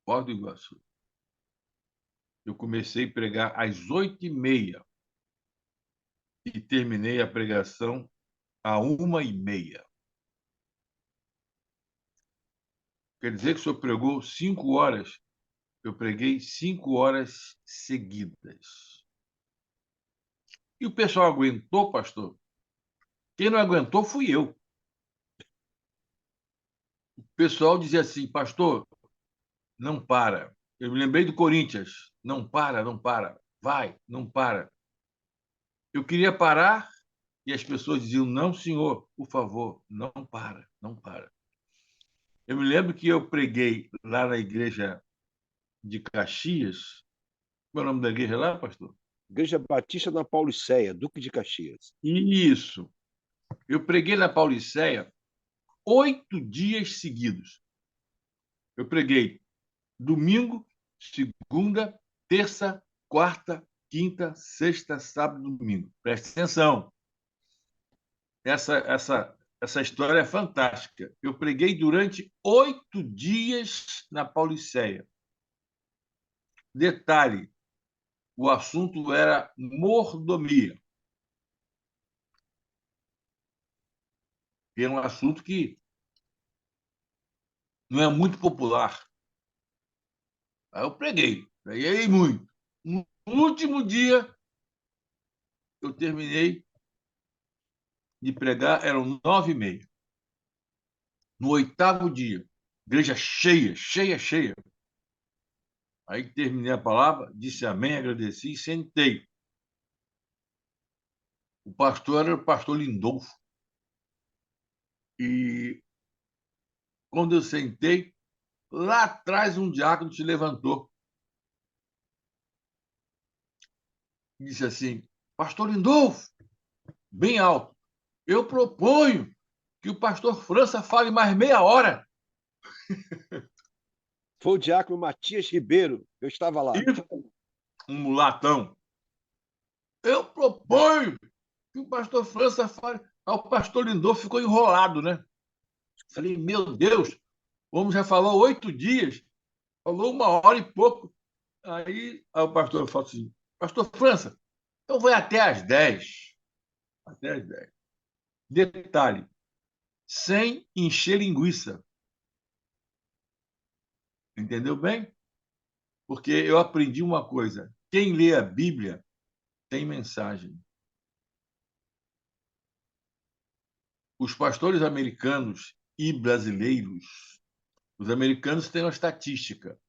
Foz do Iguaçu. Eu comecei a pregar às 8h30 e terminei a pregação à 1h30. Quer dizer que o senhor pregou 5 horas. Eu preguei 5 horas seguidas. E o pessoal aguentou, pastor? Quem não aguentou fui eu. O pessoal dizia assim, pastor, não para. Eu me lembrei do Corinthians. Não para, não para. Vai, não para. Eu queria parar e as pessoas diziam, não, senhor, por favor, não para, não para. Eu me lembro que eu preguei lá na igreja de Caxias. Qual é o nome da igreja lá, pastor? Igreja Batista da Pauliceia, Duque de Caxias. Isso. Eu preguei na Pauliceia 8 dias seguidos. Eu preguei domingo, segunda, terça, quarta, quinta, sexta, sábado, domingo. Preste atenção. Essa história é fantástica. Eu preguei durante 8 dias na Pauliceia. Detalhe, o assunto era mordomia. É um assunto que não é muito popular. Aí eu preguei muito. No último dia, eu terminei de pregar, eram 9h30. No 8º dia, igreja cheia, cheia, cheia. Aí terminei a palavra, disse amém, agradeci e sentei. O pastor era o pastor Lindolfo. E quando eu sentei, lá atrás um diácono se levantou. E disse assim, pastor Lindolfo, bem alto, eu proponho que o pastor França fale mais meia hora. Foi o diácono Matias Ribeiro, eu estava lá. Um mulatão. Eu proponho que o pastor França fale. Aí o pastor Lindolfo ficou enrolado, né? Falei, meu Deus, o homem já falou 8 dias, falou 1h e pouco. Aí o pastor falou assim, pastor França, então vai até às 10. Até às 10. Detalhe, sem encher linguiça. Entendeu bem? Porque eu aprendi uma coisa, quem lê a Bíblia tem mensagem. Os pastores americanos e brasileiros, os americanos têm uma estatística.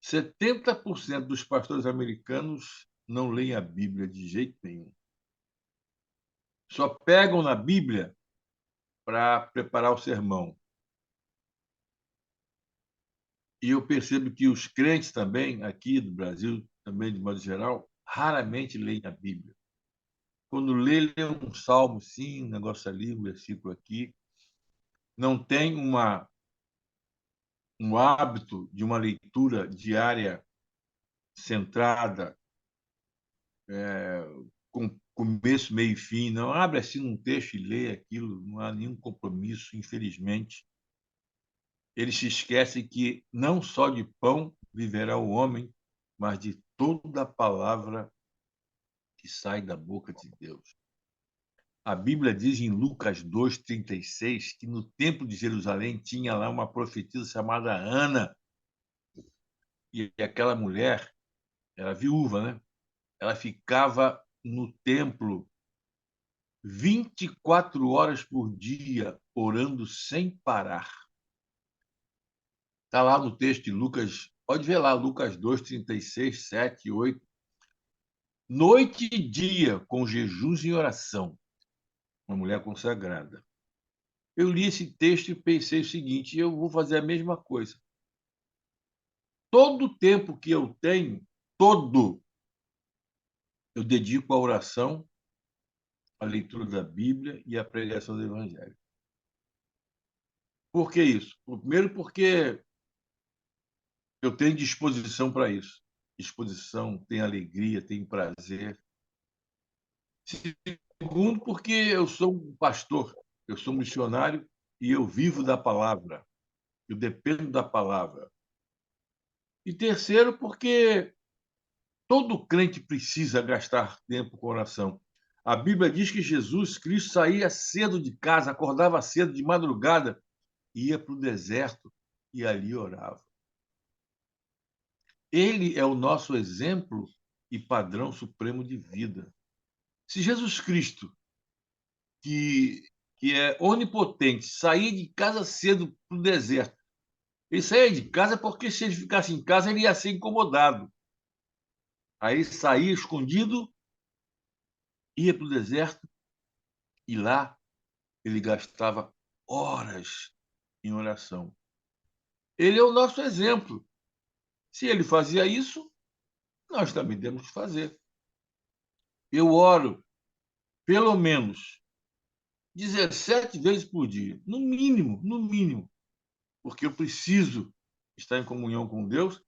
70% dos pastores americanos não leem a Bíblia de jeito nenhum. Só pegam na Bíblia para preparar o sermão. E eu percebo que os crentes também, aqui do Brasil, também de modo geral, raramente leem a Bíblia. Quando lê um salmo, sim, um negócio ali, um versículo aqui. Não tem um hábito de uma leitura diária centrada, com começo, meio e fim. Não abre assim um texto e lê aquilo, não há nenhum compromisso, infelizmente. Eles se esquecem que não só de pão viverá o homem, mas de toda a palavra que sai da boca de Deus. A Bíblia diz em Lucas 2:36 que no templo de Jerusalém tinha lá uma profetisa chamada Ana. E aquela mulher era viúva, né? Ela ficava no templo 24 horas por dia, orando sem parar. Está lá no texto de Lucas, pode ver lá, Lucas 2:36, 7, 8. Noite e dia, com jejuns e oração. Uma mulher consagrada. Eu li esse texto e pensei o seguinte: eu vou fazer a mesma coisa. Todo o tempo que eu tenho, eu dedico à oração, à leitura da Bíblia e à pregação do Evangelho. Por que isso? Primeiro, porque eu tenho disposição para isso. Disposição, tenho alegria, tenho prazer. Segundo, porque eu sou um pastor, eu sou um missionário e eu vivo da palavra. Eu dependo da palavra. E terceiro, porque todo crente precisa gastar tempo com oração. A Bíblia diz que Jesus Cristo saía cedo de casa, acordava cedo, de madrugada, ia para o deserto e ali orava. Ele é o nosso exemplo e padrão supremo de vida. Se Jesus Cristo, que, que é onipotente, saía de casa cedo para o deserto, ele saía de casa porque se ele ficasse em casa ele ia ser incomodado. Aí saía escondido, ia para o deserto e lá ele gastava horas em oração. Ele é o nosso exemplo. Se ele fazia isso, nós também temos que fazer. Eu oro pelo menos 17 vezes por dia, no mínimo, porque eu preciso estar em comunhão com Deus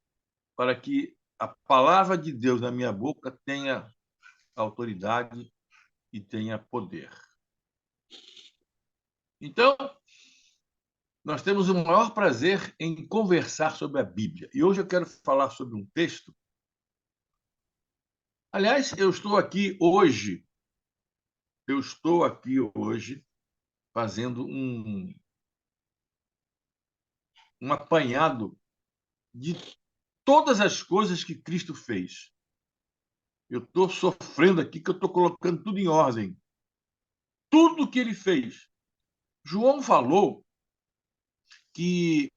para que a palavra de Deus na minha boca tenha autoridade e tenha poder. Então, nós temos o maior prazer em conversar sobre a Bíblia. E hoje eu quero falar sobre um texto. Aliás, eu estou aqui hoje fazendo um apanhado de todas as coisas que Cristo fez. Eu estou sofrendo aqui, que eu estou colocando tudo em ordem. Tudo que ele fez. João falou que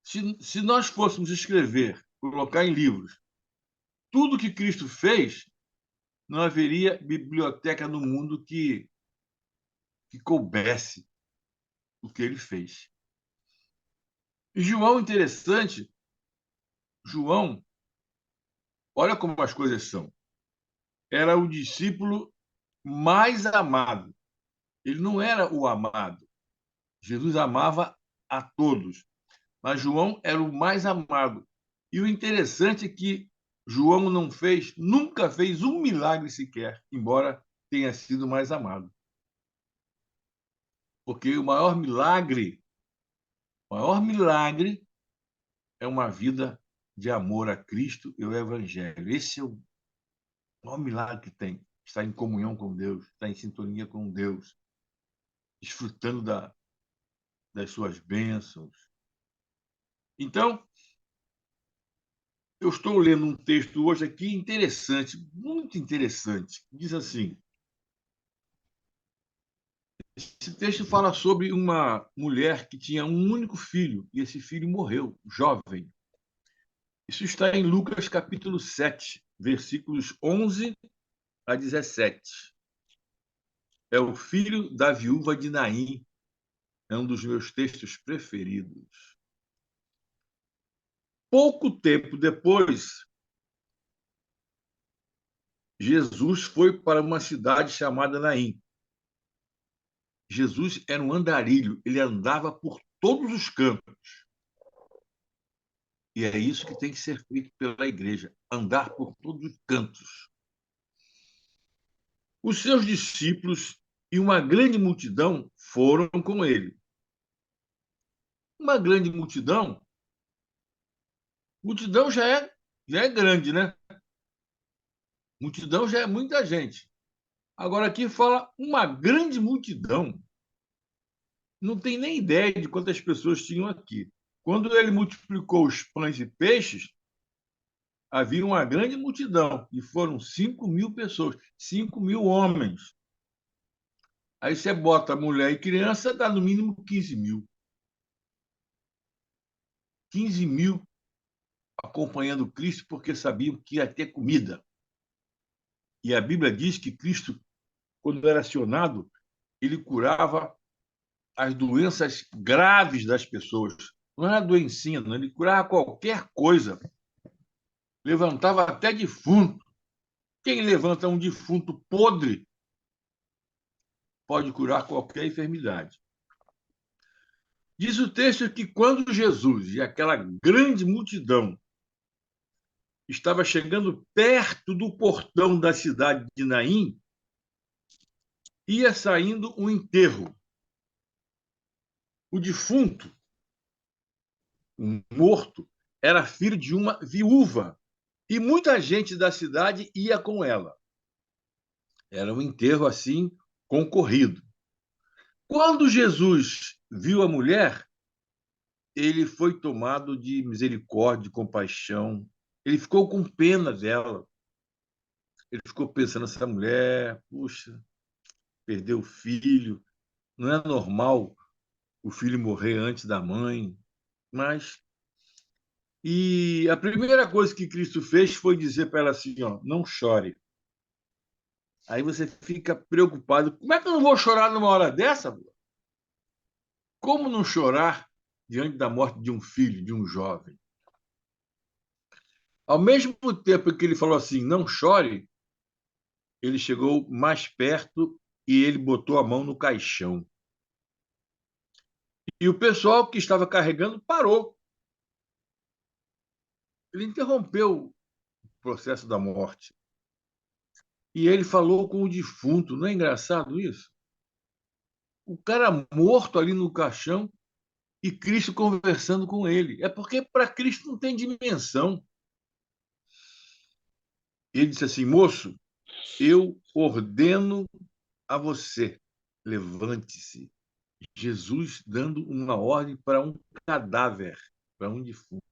se nós fôssemos escrever, colocar em livros, tudo que Cristo fez, não haveria biblioteca no mundo que coubesse o que ele fez. E João, interessante, João, olha como as coisas são. Era o discípulo mais amado. Ele não era o amado. Jesus amava a todos, mas João era o mais amado. E o interessante é que João nunca fez um milagre sequer, embora tenha sido mais amado. Porque o maior milagre é uma vida de amor a Cristo e o Evangelho. Esse é o maior milagre que tem. Estar em comunhão com Deus, estar em sintonia com Deus, desfrutando das suas bênçãos. Então, eu estou lendo um texto hoje aqui interessante, muito interessante. Diz assim: esse texto fala sobre uma mulher que tinha um único filho, e esse filho morreu, jovem. Isso está em Lucas capítulo 7, versículos 11 a 17. É o filho da viúva de Naim. É um dos meus textos preferidos. Pouco tempo depois, Jesus foi para uma cidade chamada Naim. Jesus era um andarilho, ele andava por todos os cantos. E é isso que tem que ser feito pela igreja, andar por todos os cantos. Os seus discípulos e uma grande multidão foram com ele. Uma grande multidão, multidão já é grande, né? Multidão já é muita gente. Agora aqui fala uma grande multidão. Não tem nem ideia de quantas pessoas tinham aqui. Quando ele multiplicou os pães e peixes, havia uma grande multidão, e foram 5.000 pessoas, 5.000 homens. Aí você bota mulher e criança, dá no mínimo 15.000. 15.000 acompanhando Cristo porque sabiam que ia ter comida. E a Bíblia diz que Cristo, quando era acionado, ele curava as doenças graves das pessoas. Não era doencinha, não. Ele curava qualquer coisa. Levantava até defunto. Quem levanta um defunto podre pode curar qualquer enfermidade. Diz o texto que quando Jesus e aquela grande multidão estava chegando perto do portão da cidade de Naim, ia saindo um enterro. O defunto, o morto, era filho de uma viúva e muita gente da cidade ia com ela. Era um enterro assim concorrido. Quando Jesus viu a mulher, ele foi tomado de misericórdia, de compaixão. Ele ficou com pena dela. Ele ficou pensando, essa mulher, puxa, perdeu o filho. Não é normal o filho morrer antes da mãe. Mas... E a primeira coisa que Cristo fez foi dizer para ela assim, ó, não chore. Aí você fica preocupado. Como é que eu não vou chorar numa hora dessa? Como não chorar diante da morte de um filho, de um jovem? Ao mesmo tempo que ele falou assim, não chore, ele chegou mais perto e ele botou a mão no caixão. E o pessoal que estava carregando parou. Ele interrompeu o processo da morte. E ele falou com o defunto. Não é engraçado isso? O cara morto ali no caixão e Cristo conversando com ele. É porque para Cristo não tem dimensão. Ele disse assim, moço, eu ordeno a você, levante-se. Jesus dando uma ordem para um cadáver, para um defunto.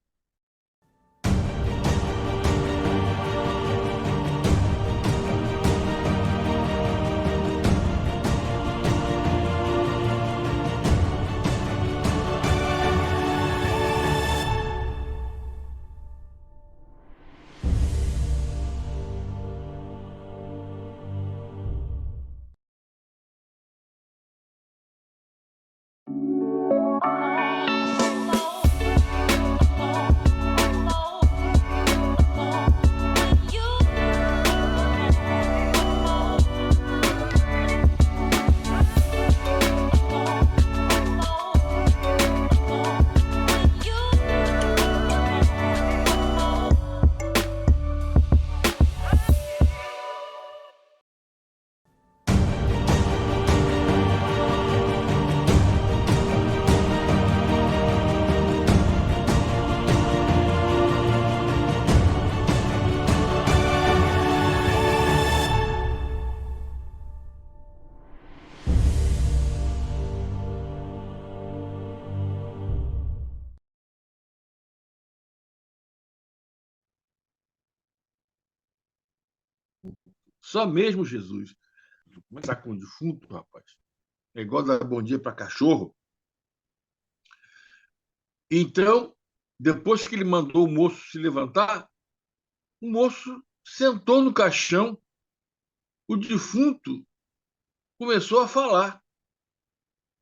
Só mesmo Jesus. Começar com o defunto, rapaz. É igual dar bom dia para cachorro. Então, depois que ele mandou o moço se levantar, o moço sentou no caixão, o defunto começou a falar.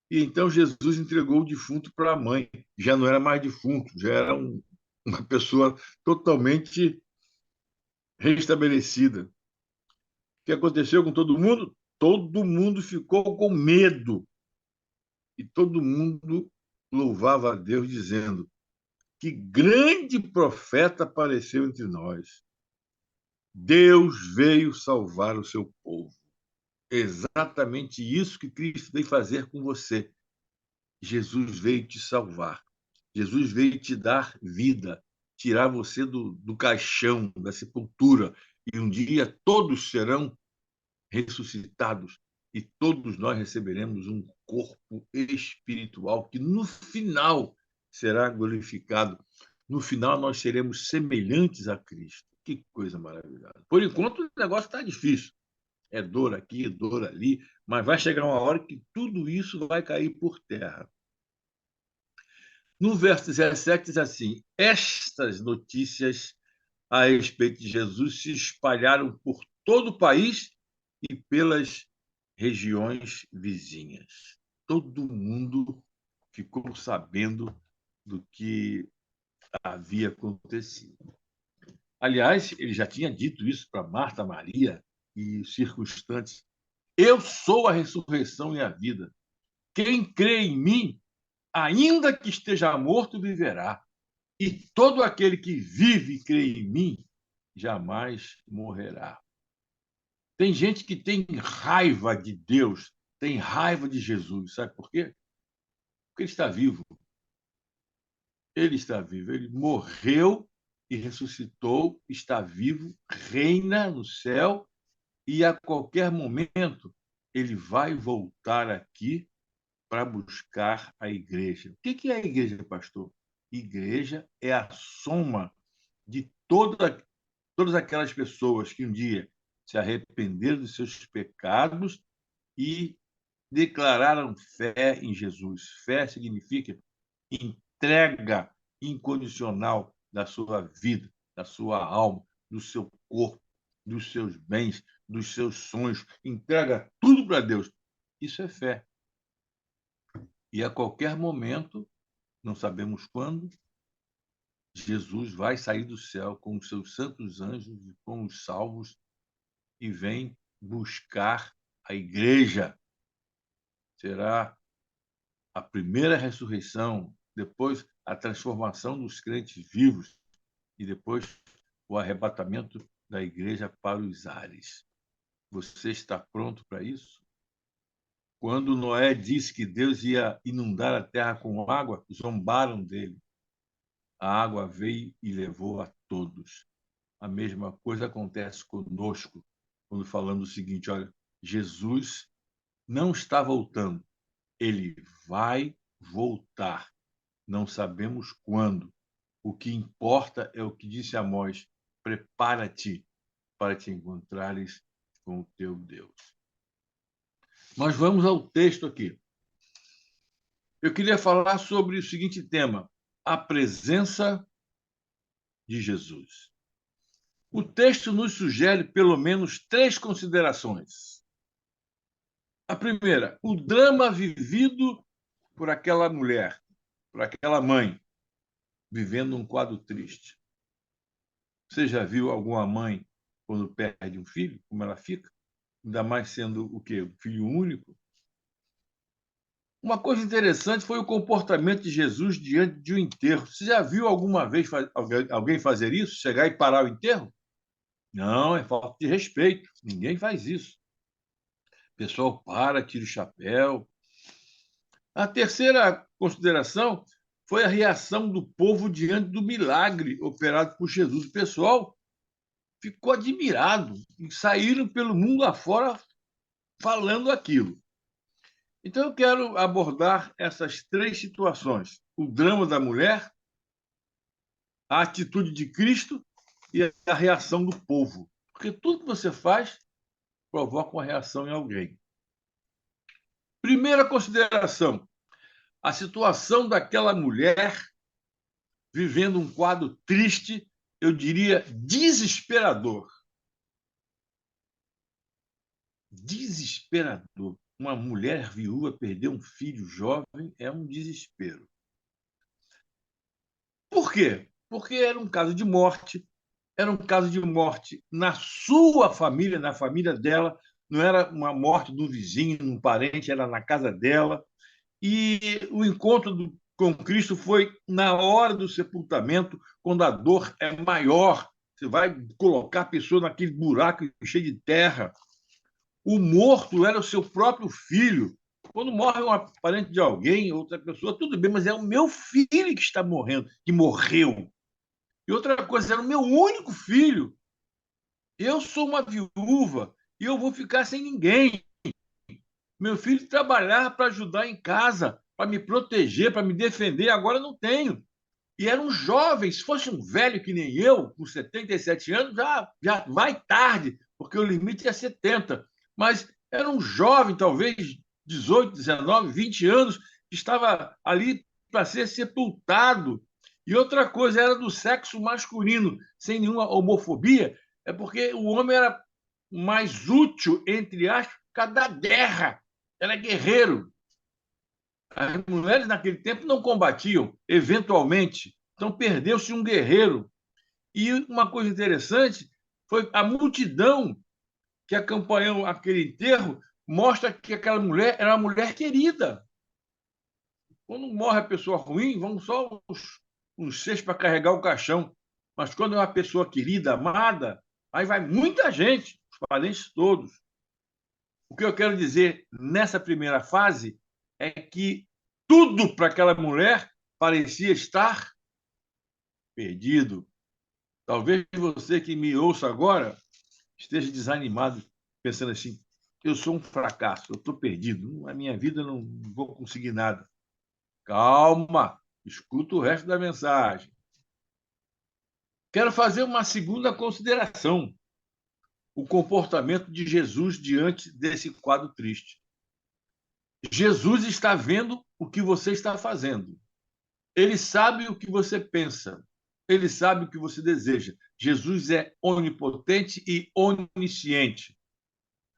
E então Jesus entregou o defunto para a mãe. Já não era mais defunto, já era uma pessoa totalmente restabelecida. O que aconteceu com todo mundo? Todo mundo ficou com medo. E todo mundo louvava a Deus, dizendo: que grande profeta apareceu entre nós. Deus veio salvar o seu povo. Exatamente isso que Cristo veio fazer com você. Jesus veio te salvar. Jesus veio te dar vida, tirar você do caixão, da sepultura. E um dia todos serão ressuscitados e todos nós receberemos um corpo espiritual que no final será glorificado. No final nós seremos semelhantes a Cristo. Que coisa maravilhosa. Por enquanto o negócio está difícil. É dor aqui, dor ali, mas vai chegar uma hora que tudo isso vai cair por terra. No verso 17 diz assim: estas notícias a respeito de Jesus se espalharam por todo o país e pelas regiões vizinhas. Todo mundo ficou sabendo do que havia acontecido. Aliás, ele já tinha dito isso para Marta, Maria e circunstantes. Eu sou a ressurreição e a vida. Quem crê em mim, ainda que esteja morto, viverá. E todo aquele que vive e crê em mim, jamais morrerá. Tem gente que tem raiva de Deus, tem raiva de Jesus. Sabe por quê? Porque ele está vivo. Ele está vivo. Ele morreu e ressuscitou, está vivo, reina no céu e a qualquer momento ele vai voltar aqui para buscar a igreja. O que é a igreja, pastor? Igreja é a soma de todas aquelas pessoas que um dia se arrependeram dos seus pecados e declararam fé em Jesus. Fé significa entrega incondicional da sua vida, da sua alma, do seu corpo, dos seus bens, dos seus sonhos. Entrega tudo para Deus. Isso é fé. E a qualquer momento, não sabemos quando, Jesus vai sair do céu com os seus santos anjos e com os salvos e vem buscar a igreja. Será a primeira ressurreição, depois a transformação dos crentes vivos e depois o arrebatamento da igreja para os ares. Você está pronto para isso? Quando Noé disse que Deus ia inundar a terra com água, zombaram dele. A água veio e levou a todos. A mesma coisa acontece conosco quando falamos o seguinte: olha, Jesus não está voltando, ele vai voltar. Não sabemos quando. O que importa é o que disse Amós: prepara-te para te encontrares com o teu Deus. Mas vamos ao texto aqui. Eu queria falar sobre o seguinte tema: a presença de Jesus. O texto nos sugere pelo menos 3 considerações. A primeira, o drama vivido por aquela mulher, por aquela mãe, vivendo um quadro triste. Você já viu alguma mãe, quando perde um filho, como ela fica? Ainda mais sendo o quê? Um filho único? Uma coisa interessante foi o comportamento de Jesus diante de um enterro. Você já viu alguma vez alguém fazer isso? Chegar e parar o enterro? Não, é falta de respeito. Ninguém faz isso. O pessoal para, tira o chapéu. A terceira consideração foi a reação do povo diante do milagre operado por Jesus. O pessoal ficou admirado e saíram pelo mundo afora falando aquilo. Então, eu quero abordar essas 3 situações: o drama da mulher, a atitude de Cristo e a reação do povo. Porque tudo que você faz provoca uma reação em alguém. Primeira consideração: a situação daquela mulher vivendo um quadro triste, eu diria desesperador. Desesperador. Uma mulher viúva perder um filho jovem é um desespero. Por quê? Porque era um caso de morte, na sua família, na família dela, não era uma morte de um vizinho, de um parente, era na casa dela. E o encontro com Cristo foi na hora do sepultamento, quando a dor é maior. Você vai colocar a pessoa naquele buraco cheio de terra. O morto era o seu próprio filho. Quando morre um parente de alguém, outra pessoa, tudo bem, mas é o meu filho que está morrendo, que morreu. E outra coisa, era o meu único filho. Eu sou uma viúva e eu vou ficar sem ninguém. Meu filho trabalhava para ajudar em casa, para me proteger, para me defender, agora não tenho. E era um jovem, se fosse um velho que nem eu, com 77 anos, já vai tarde, porque o limite é 70. Mas era um jovem, talvez 18, 19, 20 anos, que estava ali para ser sepultado. E outra coisa, era do sexo masculino, sem nenhuma homofobia, é porque o homem era mais útil, entre aspas, por causa da guerra. Era guerreiro. As mulheres naquele tempo não combatiam, eventualmente. Então perdeu-se um guerreiro. E uma coisa interessante foi a multidão que acompanhou aquele enterro mostra que aquela mulher era uma mulher querida. Quando morre a pessoa ruim, vão só os seis para carregar o caixão. Mas quando é uma pessoa querida, amada, aí vai muita gente, os parentes todos. O que eu quero dizer nessa primeira fase é que tudo para aquela mulher parecia estar perdido. Talvez você que me ouça agora esteja desanimado, pensando assim: eu sou um fracasso, eu estou perdido, na minha vida não vou conseguir nada. Calma, escuta o resto da mensagem. Quero fazer uma segunda consideração: o comportamento de Jesus diante desse quadro triste. Jesus está vendo o que você está fazendo. Ele sabe o que você pensa. Ele sabe o que você deseja. Jesus é onipotente e onisciente.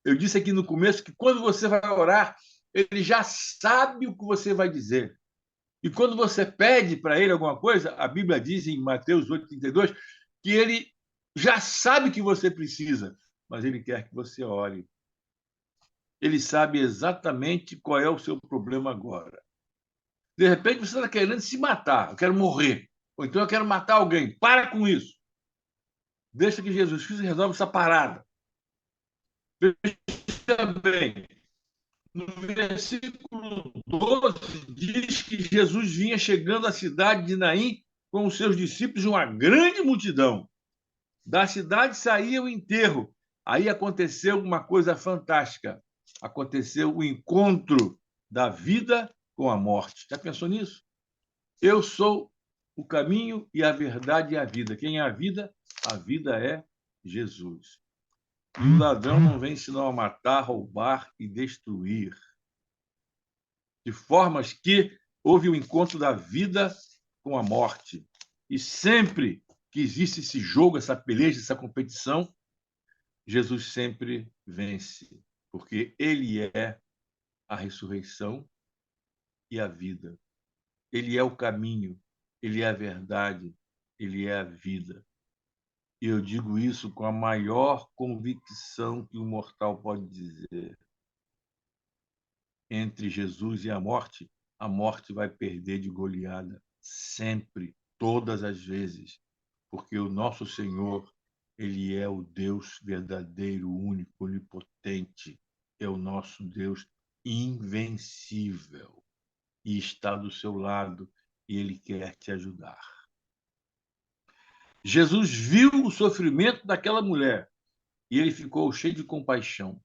Eu disse aqui no começo que quando você vai orar, ele já sabe o que você vai dizer. E quando você pede para ele alguma coisa, a Bíblia diz em Mateus 8,32 que ele já sabe o que você precisa, mas ele quer que você ore. Ele sabe exatamente qual é o seu problema agora. De repente, você está querendo se matar. Eu quero morrer. Ou então eu quero matar alguém. Para com isso. Deixa que Jesus Cristo resolve essa parada. Veja bem, no versículo 12, diz que Jesus vinha chegando à cidade de Naim com os seus discípulos, uma grande multidão. Da cidade saía o enterro. Aí aconteceu uma coisa fantástica. Aconteceu o encontro da vida com a morte. Já pensou nisso? Eu sou o caminho e a verdade e a vida. Quem é a vida? A vida é Jesus. E o ladrão não vem senão a matar, roubar e destruir. De formas que houve o encontro da vida com a morte. E sempre que existe esse jogo, essa peleja, essa competição, Jesus sempre vence, porque ele é a ressurreição e a vida. Ele é o caminho, ele é a verdade, ele é a vida. E eu digo isso com a maior convicção que um mortal pode dizer. Entre Jesus e a morte vai perder de goleada sempre, todas as vezes, porque o nosso Senhor, ele é o Deus verdadeiro, único, onipotente, é o nosso Deus invencível e está do seu lado e ele quer te ajudar. Jesus viu o sofrimento daquela mulher e ele ficou cheio de compaixão.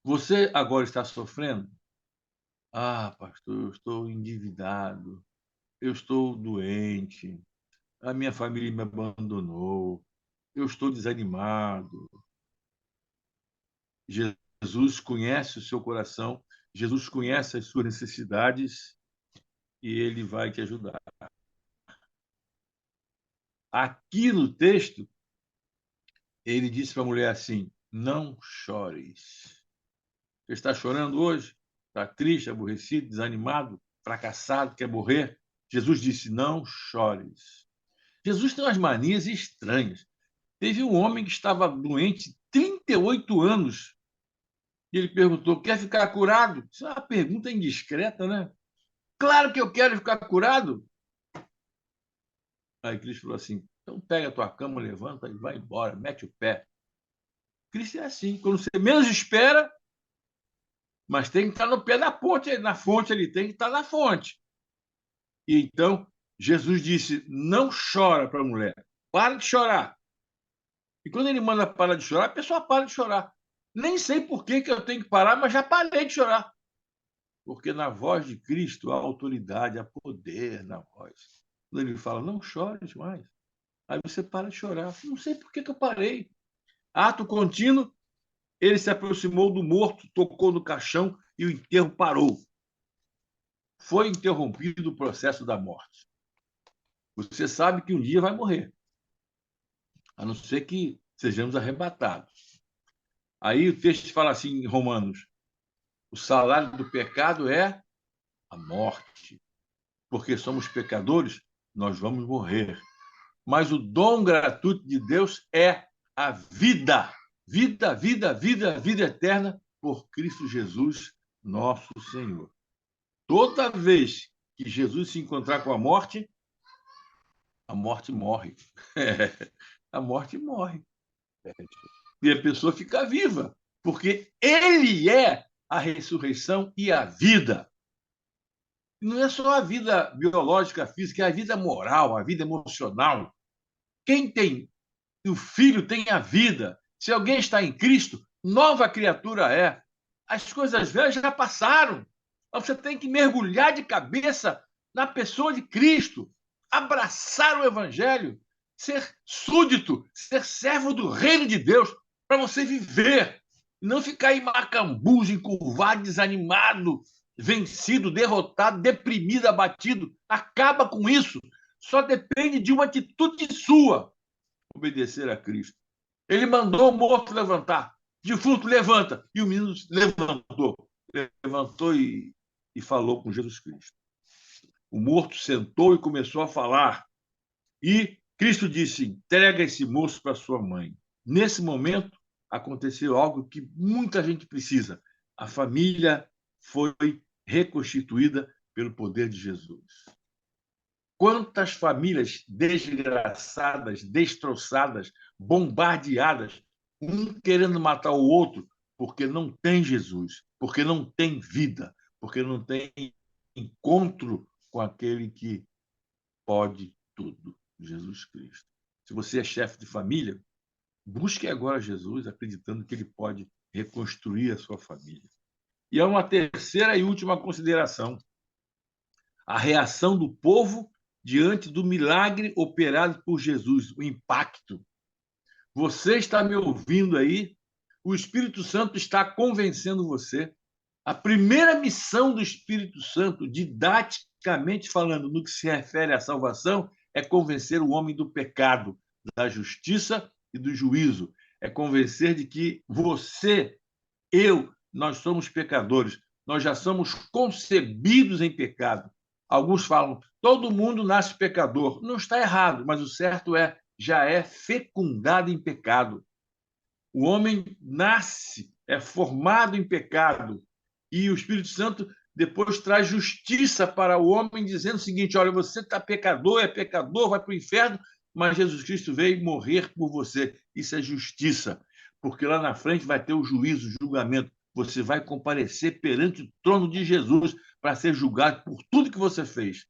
Você agora está sofrendo? Ah, pastor, eu estou endividado, eu estou doente, a minha família me abandonou, eu estou desanimado. Jesus conhece o seu coração, Jesus conhece as suas necessidades e ele vai te ajudar. Aqui no texto, ele disse para a mulher assim: não chores. Você está chorando hoje? Está triste, aborrecido, desanimado, fracassado, quer morrer? Jesus disse: não chores. Jesus tem umas manias estranhas. Teve um homem que estava doente 38 anos e ele perguntou: quer ficar curado? Isso é uma pergunta indiscreta, né? Claro que eu quero ficar curado. Aí Cristo falou assim: então pega a tua cama, levanta e vai embora, mete o pé. Cristo é assim. Quando você menos espera, mas tem que estar no pé da ponte, na fonte ali, tem que estar na fonte. E então, Jesus disse, não chora para a mulher, para de chorar. E quando ele manda parar de chorar, a pessoa para de chorar. Nem sei por que eu tenho que parar, mas já parei de chorar. Porque na voz de Cristo há autoridade, há poder na voz. Quando ele fala, não chores mais. Aí você para de chorar. Não sei por que eu parei. Ato contínuo, ele se aproximou do morto, tocou no caixão e o enterro parou. Foi interrompido o processo da morte. Você sabe que um dia vai morrer, a não ser que sejamos arrebatados. Aí o texto fala assim em Romanos, o salário do pecado é a morte. Porque somos pecadores, nós vamos morrer. Mas o dom gratuito de Deus é a vida. Vida, vida, vida, vida eterna por Cristo Jesus, nosso Senhor. Toda vez que Jesus se encontrar com a morte morre. A morte morre. E a pessoa fica viva, porque ele é a ressurreição e a vida. Não é só a vida biológica, física, é a vida moral, a vida emocional. Quem tem o Filho tem a vida. Se alguém está em Cristo, nova criatura é. As coisas velhas já passaram. Você tem que mergulhar de cabeça na pessoa de Cristo, abraçar o Evangelho, ser súdito, ser servo do reino de Deus, para você viver. Não ficar em macambus, encurvado, desanimado, vencido, derrotado, deprimido, abatido. Acaba com isso. Só depende de uma atitude sua, obedecer a Cristo. Ele mandou o morto levantar. Defunto, levanta. E o menino levantou e falou com Jesus Cristo. O morto sentou e começou a falar. E Cristo disse, entrega esse moço para sua mãe. Nesse momento, aconteceu algo que muita gente precisa. A família foi reconstituída pelo poder de Jesus. Quantas famílias desgraçadas, destroçadas, bombardeadas, um querendo matar o outro, porque não tem Jesus, porque não tem vida, porque não tem encontro com aquele que pode tudo, Jesus Cristo. Se você é chefe de família, busque agora Jesus, acreditando que ele pode reconstruir a sua família. E há uma terceira e última consideração. A reação do povo diante do milagre operado por Jesus, o impacto. Você está me ouvindo aí? O Espírito Santo está convencendo você. A primeira missão do Espírito Santo, didaticamente falando, no que se refere à salvação, é convencer o homem do pecado, da justiça e do juízo. É convencer de que você, nós somos pecadores. Nós já somos concebidos em pecado. Alguns falam, todo mundo nasce pecador. Não está errado, mas o certo é, já é fecundado em pecado. O homem nasce, é formado em pecado. E o Espírito Santo depois traz justiça para o homem, dizendo o seguinte, olha, você está pecador, é pecador, vai para o inferno, mas Jesus Cristo veio morrer por você. Isso é justiça, porque lá na frente vai ter o juízo, o julgamento. Você vai comparecer perante o trono de Jesus para ser julgado por tudo que você fez.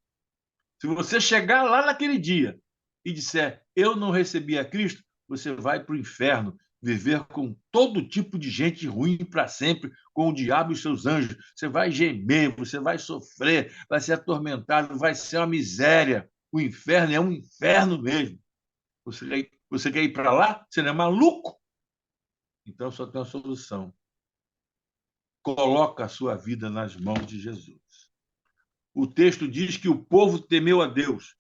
Se você chegar lá naquele dia e disser, eu não recebi a Cristo, você vai para o inferno, viver com todo tipo de gente ruim para sempre, com o diabo e seus anjos. Você vai gemer, você vai sofrer, vai ser atormentado, vai ser uma miséria. O inferno é um inferno mesmo. Você quer ir para lá? Você não é maluco? Então só tem uma solução. Coloca a sua vida nas mãos de Jesus. O texto diz que o povo temeu a Deus.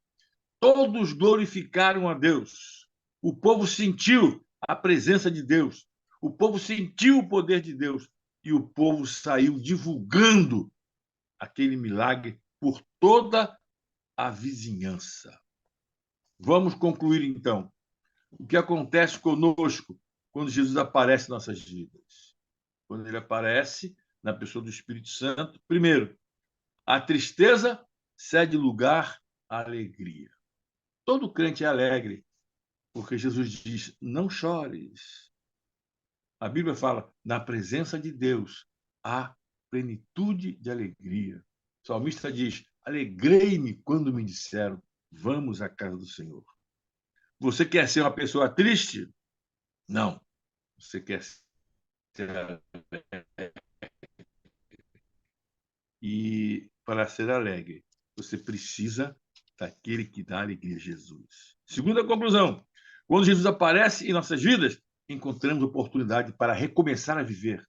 Todos glorificaram a Deus. O povo sentiu a presença de Deus. O povo sentiu o poder de Deus. E o povo saiu divulgando aquele milagre por toda a vizinhança. Vamos concluir, então. O que acontece conosco quando Jesus aparece em nossas vidas? Quando ele aparece na pessoa do Espírito Santo, primeiro, a tristeza cede lugar à alegria. Todo crente é alegre, porque Jesus diz, não chores. A Bíblia fala, na presença de Deus há plenitude de alegria. O salmista diz, alegrei-me quando me disseram, vamos à casa do Senhor. Você quer ser uma pessoa triste? Não. Você quer ser... E para ser alegre, você precisa daquele que dá alegria, Jesus. Segunda conclusão, quando Jesus aparece em nossas vidas, encontramos oportunidade para recomeçar a viver.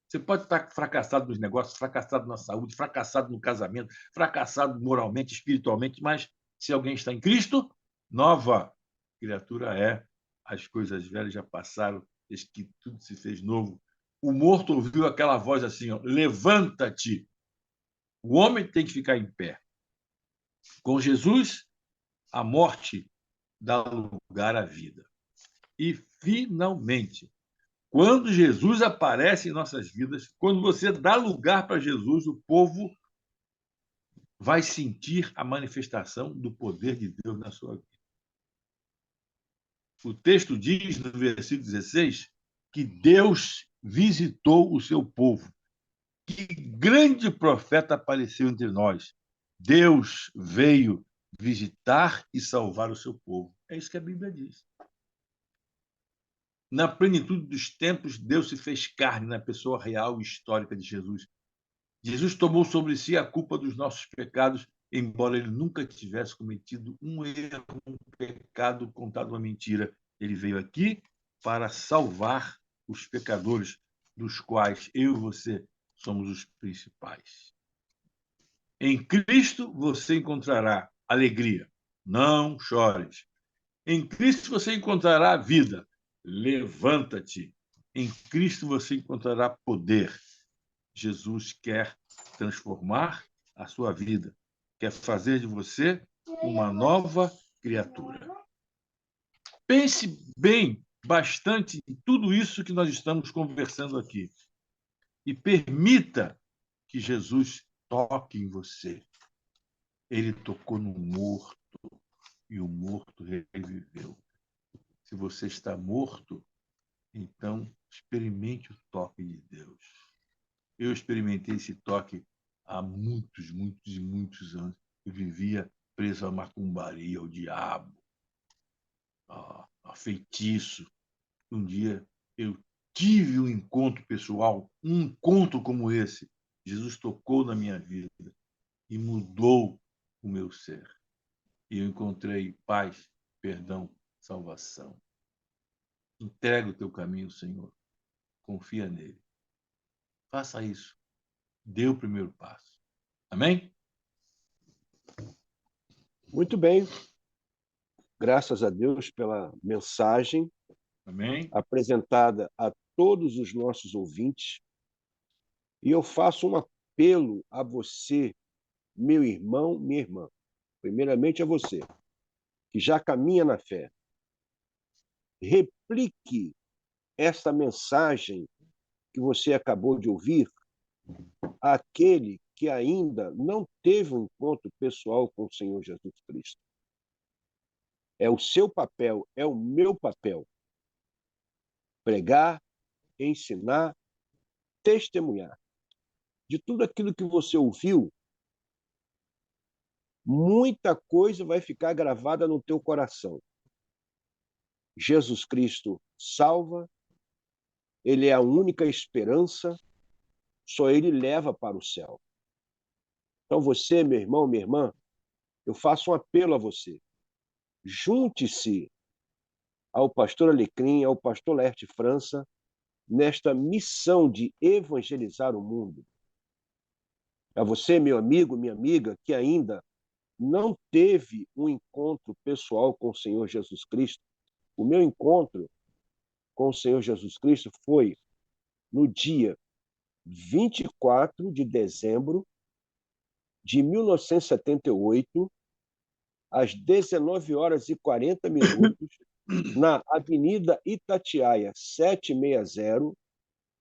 Você pode estar fracassado nos negócios, fracassado na saúde, fracassado no casamento, fracassado moralmente, espiritualmente, mas se alguém está em Cristo, nova criatura é. As coisas velhas já passaram, eis que tudo se fez novo. O morto ouviu aquela voz assim, ó, levanta-te. O homem tem que ficar em pé. Com Jesus, a morte dá lugar à vida. E, finalmente, quando Jesus aparece em nossas vidas, quando você dá lugar para Jesus, o povo vai sentir a manifestação do poder de Deus na sua vida. O texto diz, no versículo 16, que Deus visitou o seu povo. Que grande profeta apareceu entre nós. Deus veio visitar e salvar o seu povo. É isso que a Bíblia diz. Na plenitude dos tempos, Deus se fez carne na pessoa real e histórica de Jesus. Jesus tomou sobre si a culpa dos nossos pecados, embora ele nunca tivesse cometido um erro, um pecado, contado uma mentira. Ele veio aqui para salvar os pecadores, dos quais eu e você somos os principais. Em Cristo você encontrará alegria. Não chores. Em Cristo você encontrará vida. Levanta-te. Em Cristo você encontrará poder. Jesus quer transformar a sua vida, quer fazer de você uma nova criatura. Pense bem, bastante em tudo isso que nós estamos conversando aqui e permita que Jesus toque em você. Ele tocou no morto e o morto reviveu. Se você está morto, então experimente o toque de Deus. Eu experimentei esse toque há muitos, muitos e muitos anos. Eu vivia preso à macumbaria, ao diabo, a feitiço. Um dia eu tive um encontro pessoal, um encontro como esse. Jesus tocou na minha vida e mudou o meu ser. E eu encontrei paz, perdão, salvação. Entrega o teu caminho, Senhor. Confia nele. Faça isso. Dê o primeiro passo. Amém? Muito bem. Graças a Deus pela mensagem Amém? apresentada a todos os nossos ouvintes. E eu faço um apelo a você, meu irmão, minha irmã. Primeiramente a você, que já caminha na fé. Replique esta mensagem que você acabou de ouvir àquele que ainda não teve um encontro pessoal com o Senhor Jesus Cristo. É o seu papel, é o meu papel. Pregar, ensinar, testemunhar. De tudo aquilo que você ouviu, muita coisa vai ficar gravada no teu coração. Jesus Cristo salva, ele é a única esperança, só ele leva para o céu. Então você, meu irmão, minha irmã, eu faço um apelo a você. Junte-se ao pastor Alecrim, ao pastor Laerte França, nesta missão de evangelizar o mundo. A você, meu amigo, minha amiga, que ainda não teve um encontro pessoal com o Senhor Jesus Cristo. O meu encontro com o Senhor Jesus Cristo foi no dia 24 de dezembro de 1978, às 19h40, na Avenida Itatiaia 760,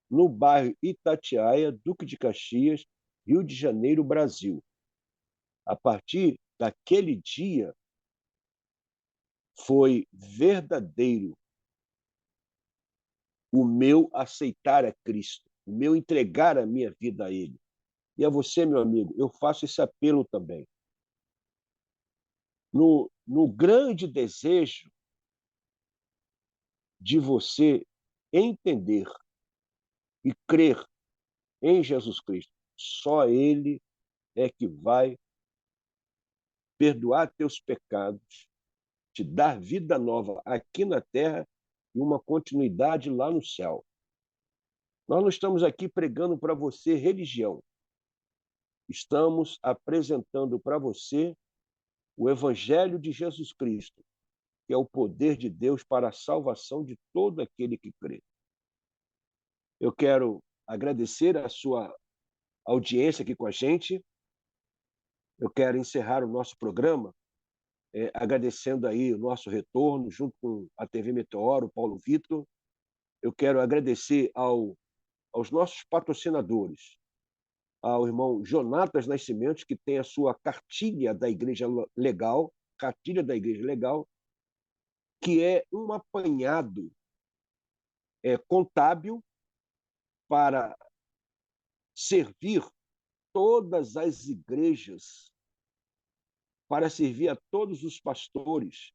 no bairro Itatiaia, Duque de Caxias, Rio de Janeiro, Brasil. A partir daquele dia, foi verdadeiro o meu aceitar a Cristo, o meu entregar a minha vida a Ele. E a você, meu amigo, eu faço esse apelo também. No grande desejo de você entender e crer em Jesus Cristo, só Ele é que vai perdoar teus pecados, te dar vida nova aqui na terra e uma continuidade lá no céu. Nós não estamos aqui pregando para você religião. Estamos apresentando para você o Evangelho de Jesus Cristo, que é o poder de Deus para a salvação de todo aquele que crê. Eu quero agradecer a sua audiência aqui com a gente. Eu quero encerrar o nosso programa agradecendo aí o nosso retorno, junto com a TV Meteoro, Paulo Vitor. Eu quero agradecer aos nossos patrocinadores, ao irmão Jonatas Nascimento, que tem a sua cartilha da Igreja Legal, que é um apanhado contábil para servir todas as igrejas, para servir a todos os pastores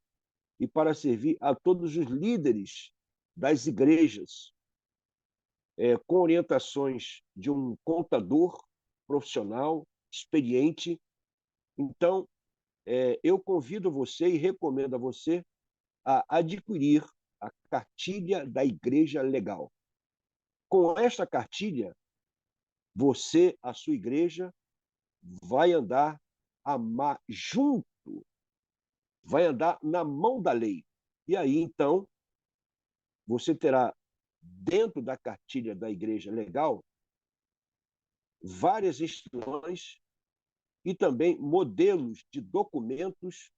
e para servir a todos os líderes das igrejas, com orientações de um contador profissional, experiente. Então, eu convido você e recomendo a você a adquirir a cartilha da Igreja Legal. Com esta cartilha, você, a sua igreja, vai andar junto, vai andar na mão da lei. E aí, então, você terá, dentro da cartilha da Igreja Legal, várias instruções e também modelos de documentos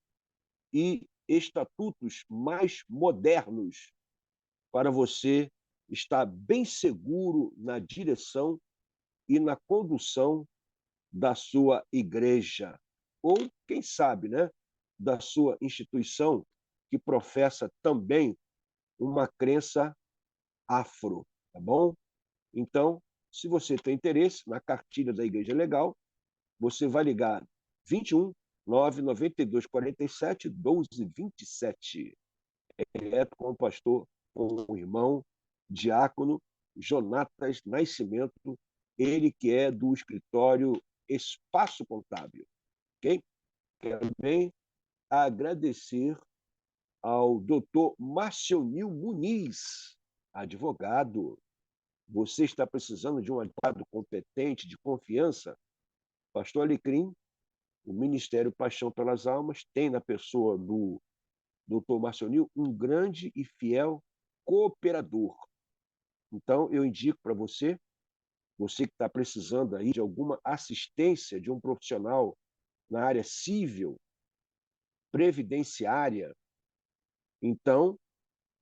e estatutos mais modernos para você estar bem seguro na direção e na condução da sua igreja, ou, quem sabe, né, da sua instituição, que professa também uma crença afro, tá bom? Então, se você tem interesse na cartilha da Igreja Legal, você vai ligar 21 992 47 12 27, direto com o pastor, com o irmão diácono Jonatas Nascimento, ele que é do escritório Espaço Contábil. Ok? Quero também agradecer ao doutor Marcionil Muniz, advogado. Você está precisando de um advogado competente, de confiança? Pastor Alecrim, o Ministério Paixão pelas Almas, tem na pessoa do doutor Marcionil um grande e fiel cooperador. Então, eu indico para você que está precisando aí de alguma assistência de um profissional na área civil, previdenciária, então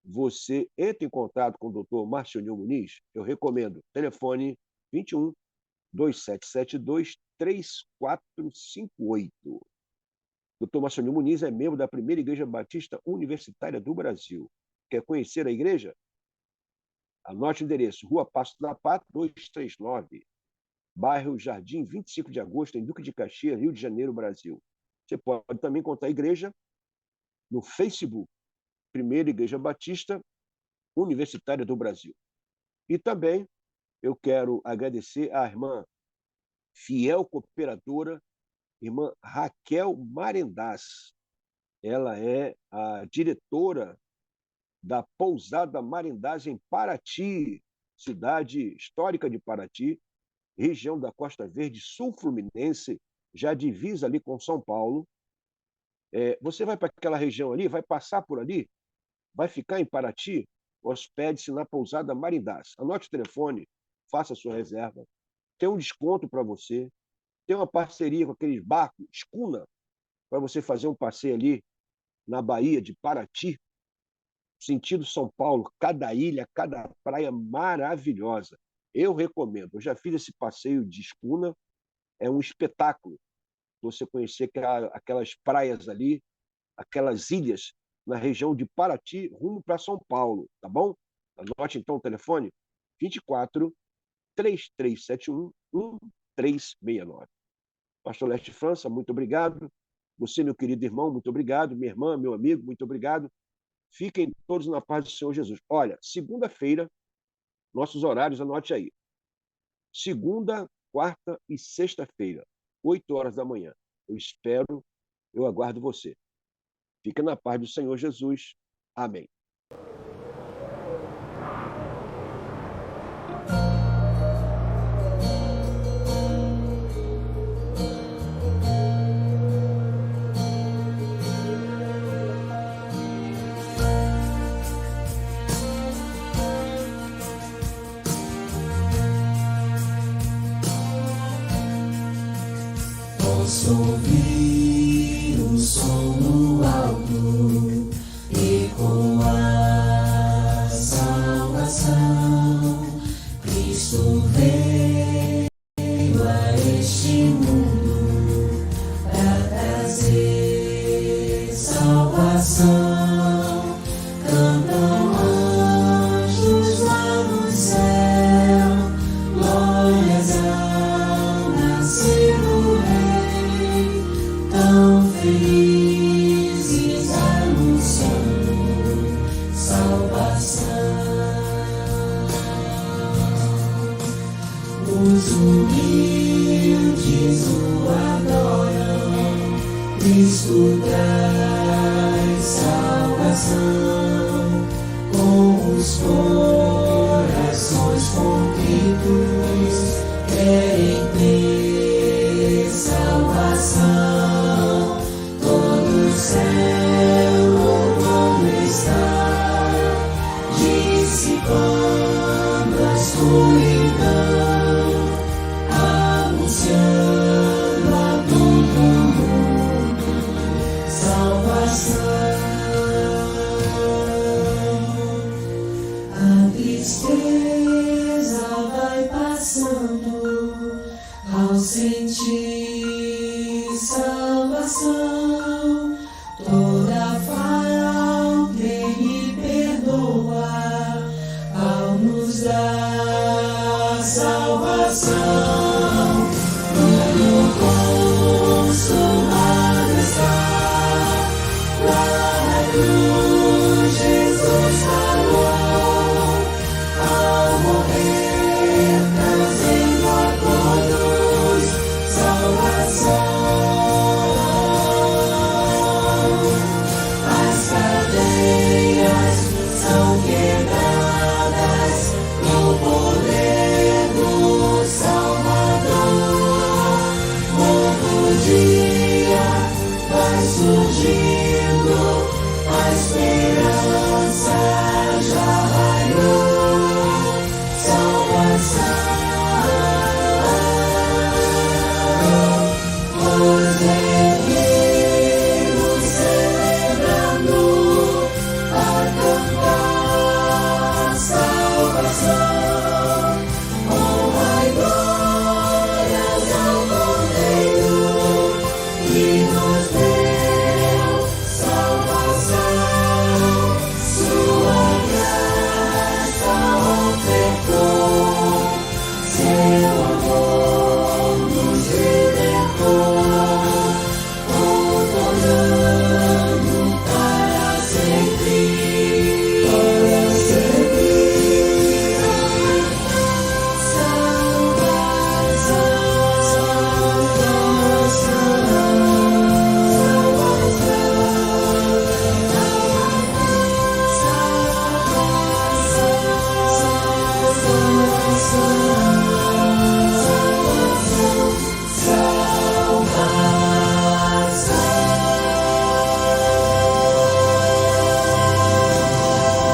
você entra em contato com o doutor Marcionil Muniz. Eu recomendo telefone 21 2772 3458. Dr. Marcionil Muniz é membro da Primeira Igreja Batista Universitária do Brasil. Quer conhecer a igreja? Anote o endereço: Rua Passo da Pátria, 239, bairro Jardim 25 de Agosto, em Duque de Caxias, Rio de Janeiro, Brasil. Você pode também encontrar a igreja no Facebook, Primeira Igreja Batista Universitária do Brasil. E também eu quero agradecer à irmã fiel cooperadora, irmã Raquel Marendás. Ela é a diretora da Pousada Marendás em Paraty, cidade histórica de Paraty, região da Costa Verde, sul fluminense, já divisa ali com São Paulo. Você vai para aquela região ali, vai passar por ali, vai ficar em Paraty, hospede-se na Pousada Marendás. Anote o telefone, faça a sua reserva. Tem um desconto para você, tem uma parceria com aqueles barcos, escuna, para você fazer um passeio ali na Baía de Paraty, sentido São Paulo, cada ilha, cada praia maravilhosa. Eu recomendo, eu já fiz esse passeio de escuna, é um espetáculo você conhecer aquelas praias ali, aquelas ilhas na região de Paraty, rumo para São Paulo, tá bom? Anote então o telefone: 24 3371 1369. Pastor Leste França, muito obrigado. Você, meu querido irmão, muito obrigado. Minha irmã, meu amigo, muito obrigado. Fiquem todos na paz do Senhor Jesus. Olha, segunda-feira, nossos horários, anote aí. Segunda, quarta e sexta-feira, 8 horas da manhã. Eu espero, eu aguardo você. Fica na paz do Senhor Jesus. Amém. Posso ouvir o som no alto e com a salvação Cristo veio a este mundo para trazer salvação. Cantam anjos lá no céu, glórias ao nascido Rei, tão felizes anunciando salvação. Os humildes o adoram, Cristo traz salvação. Com os corações contritos querem ter salvação. Todo o céu louvando está, dissipando a escuridão, anunciando a todo mundo salvação. A tristeza vai passando ao sentir salvação.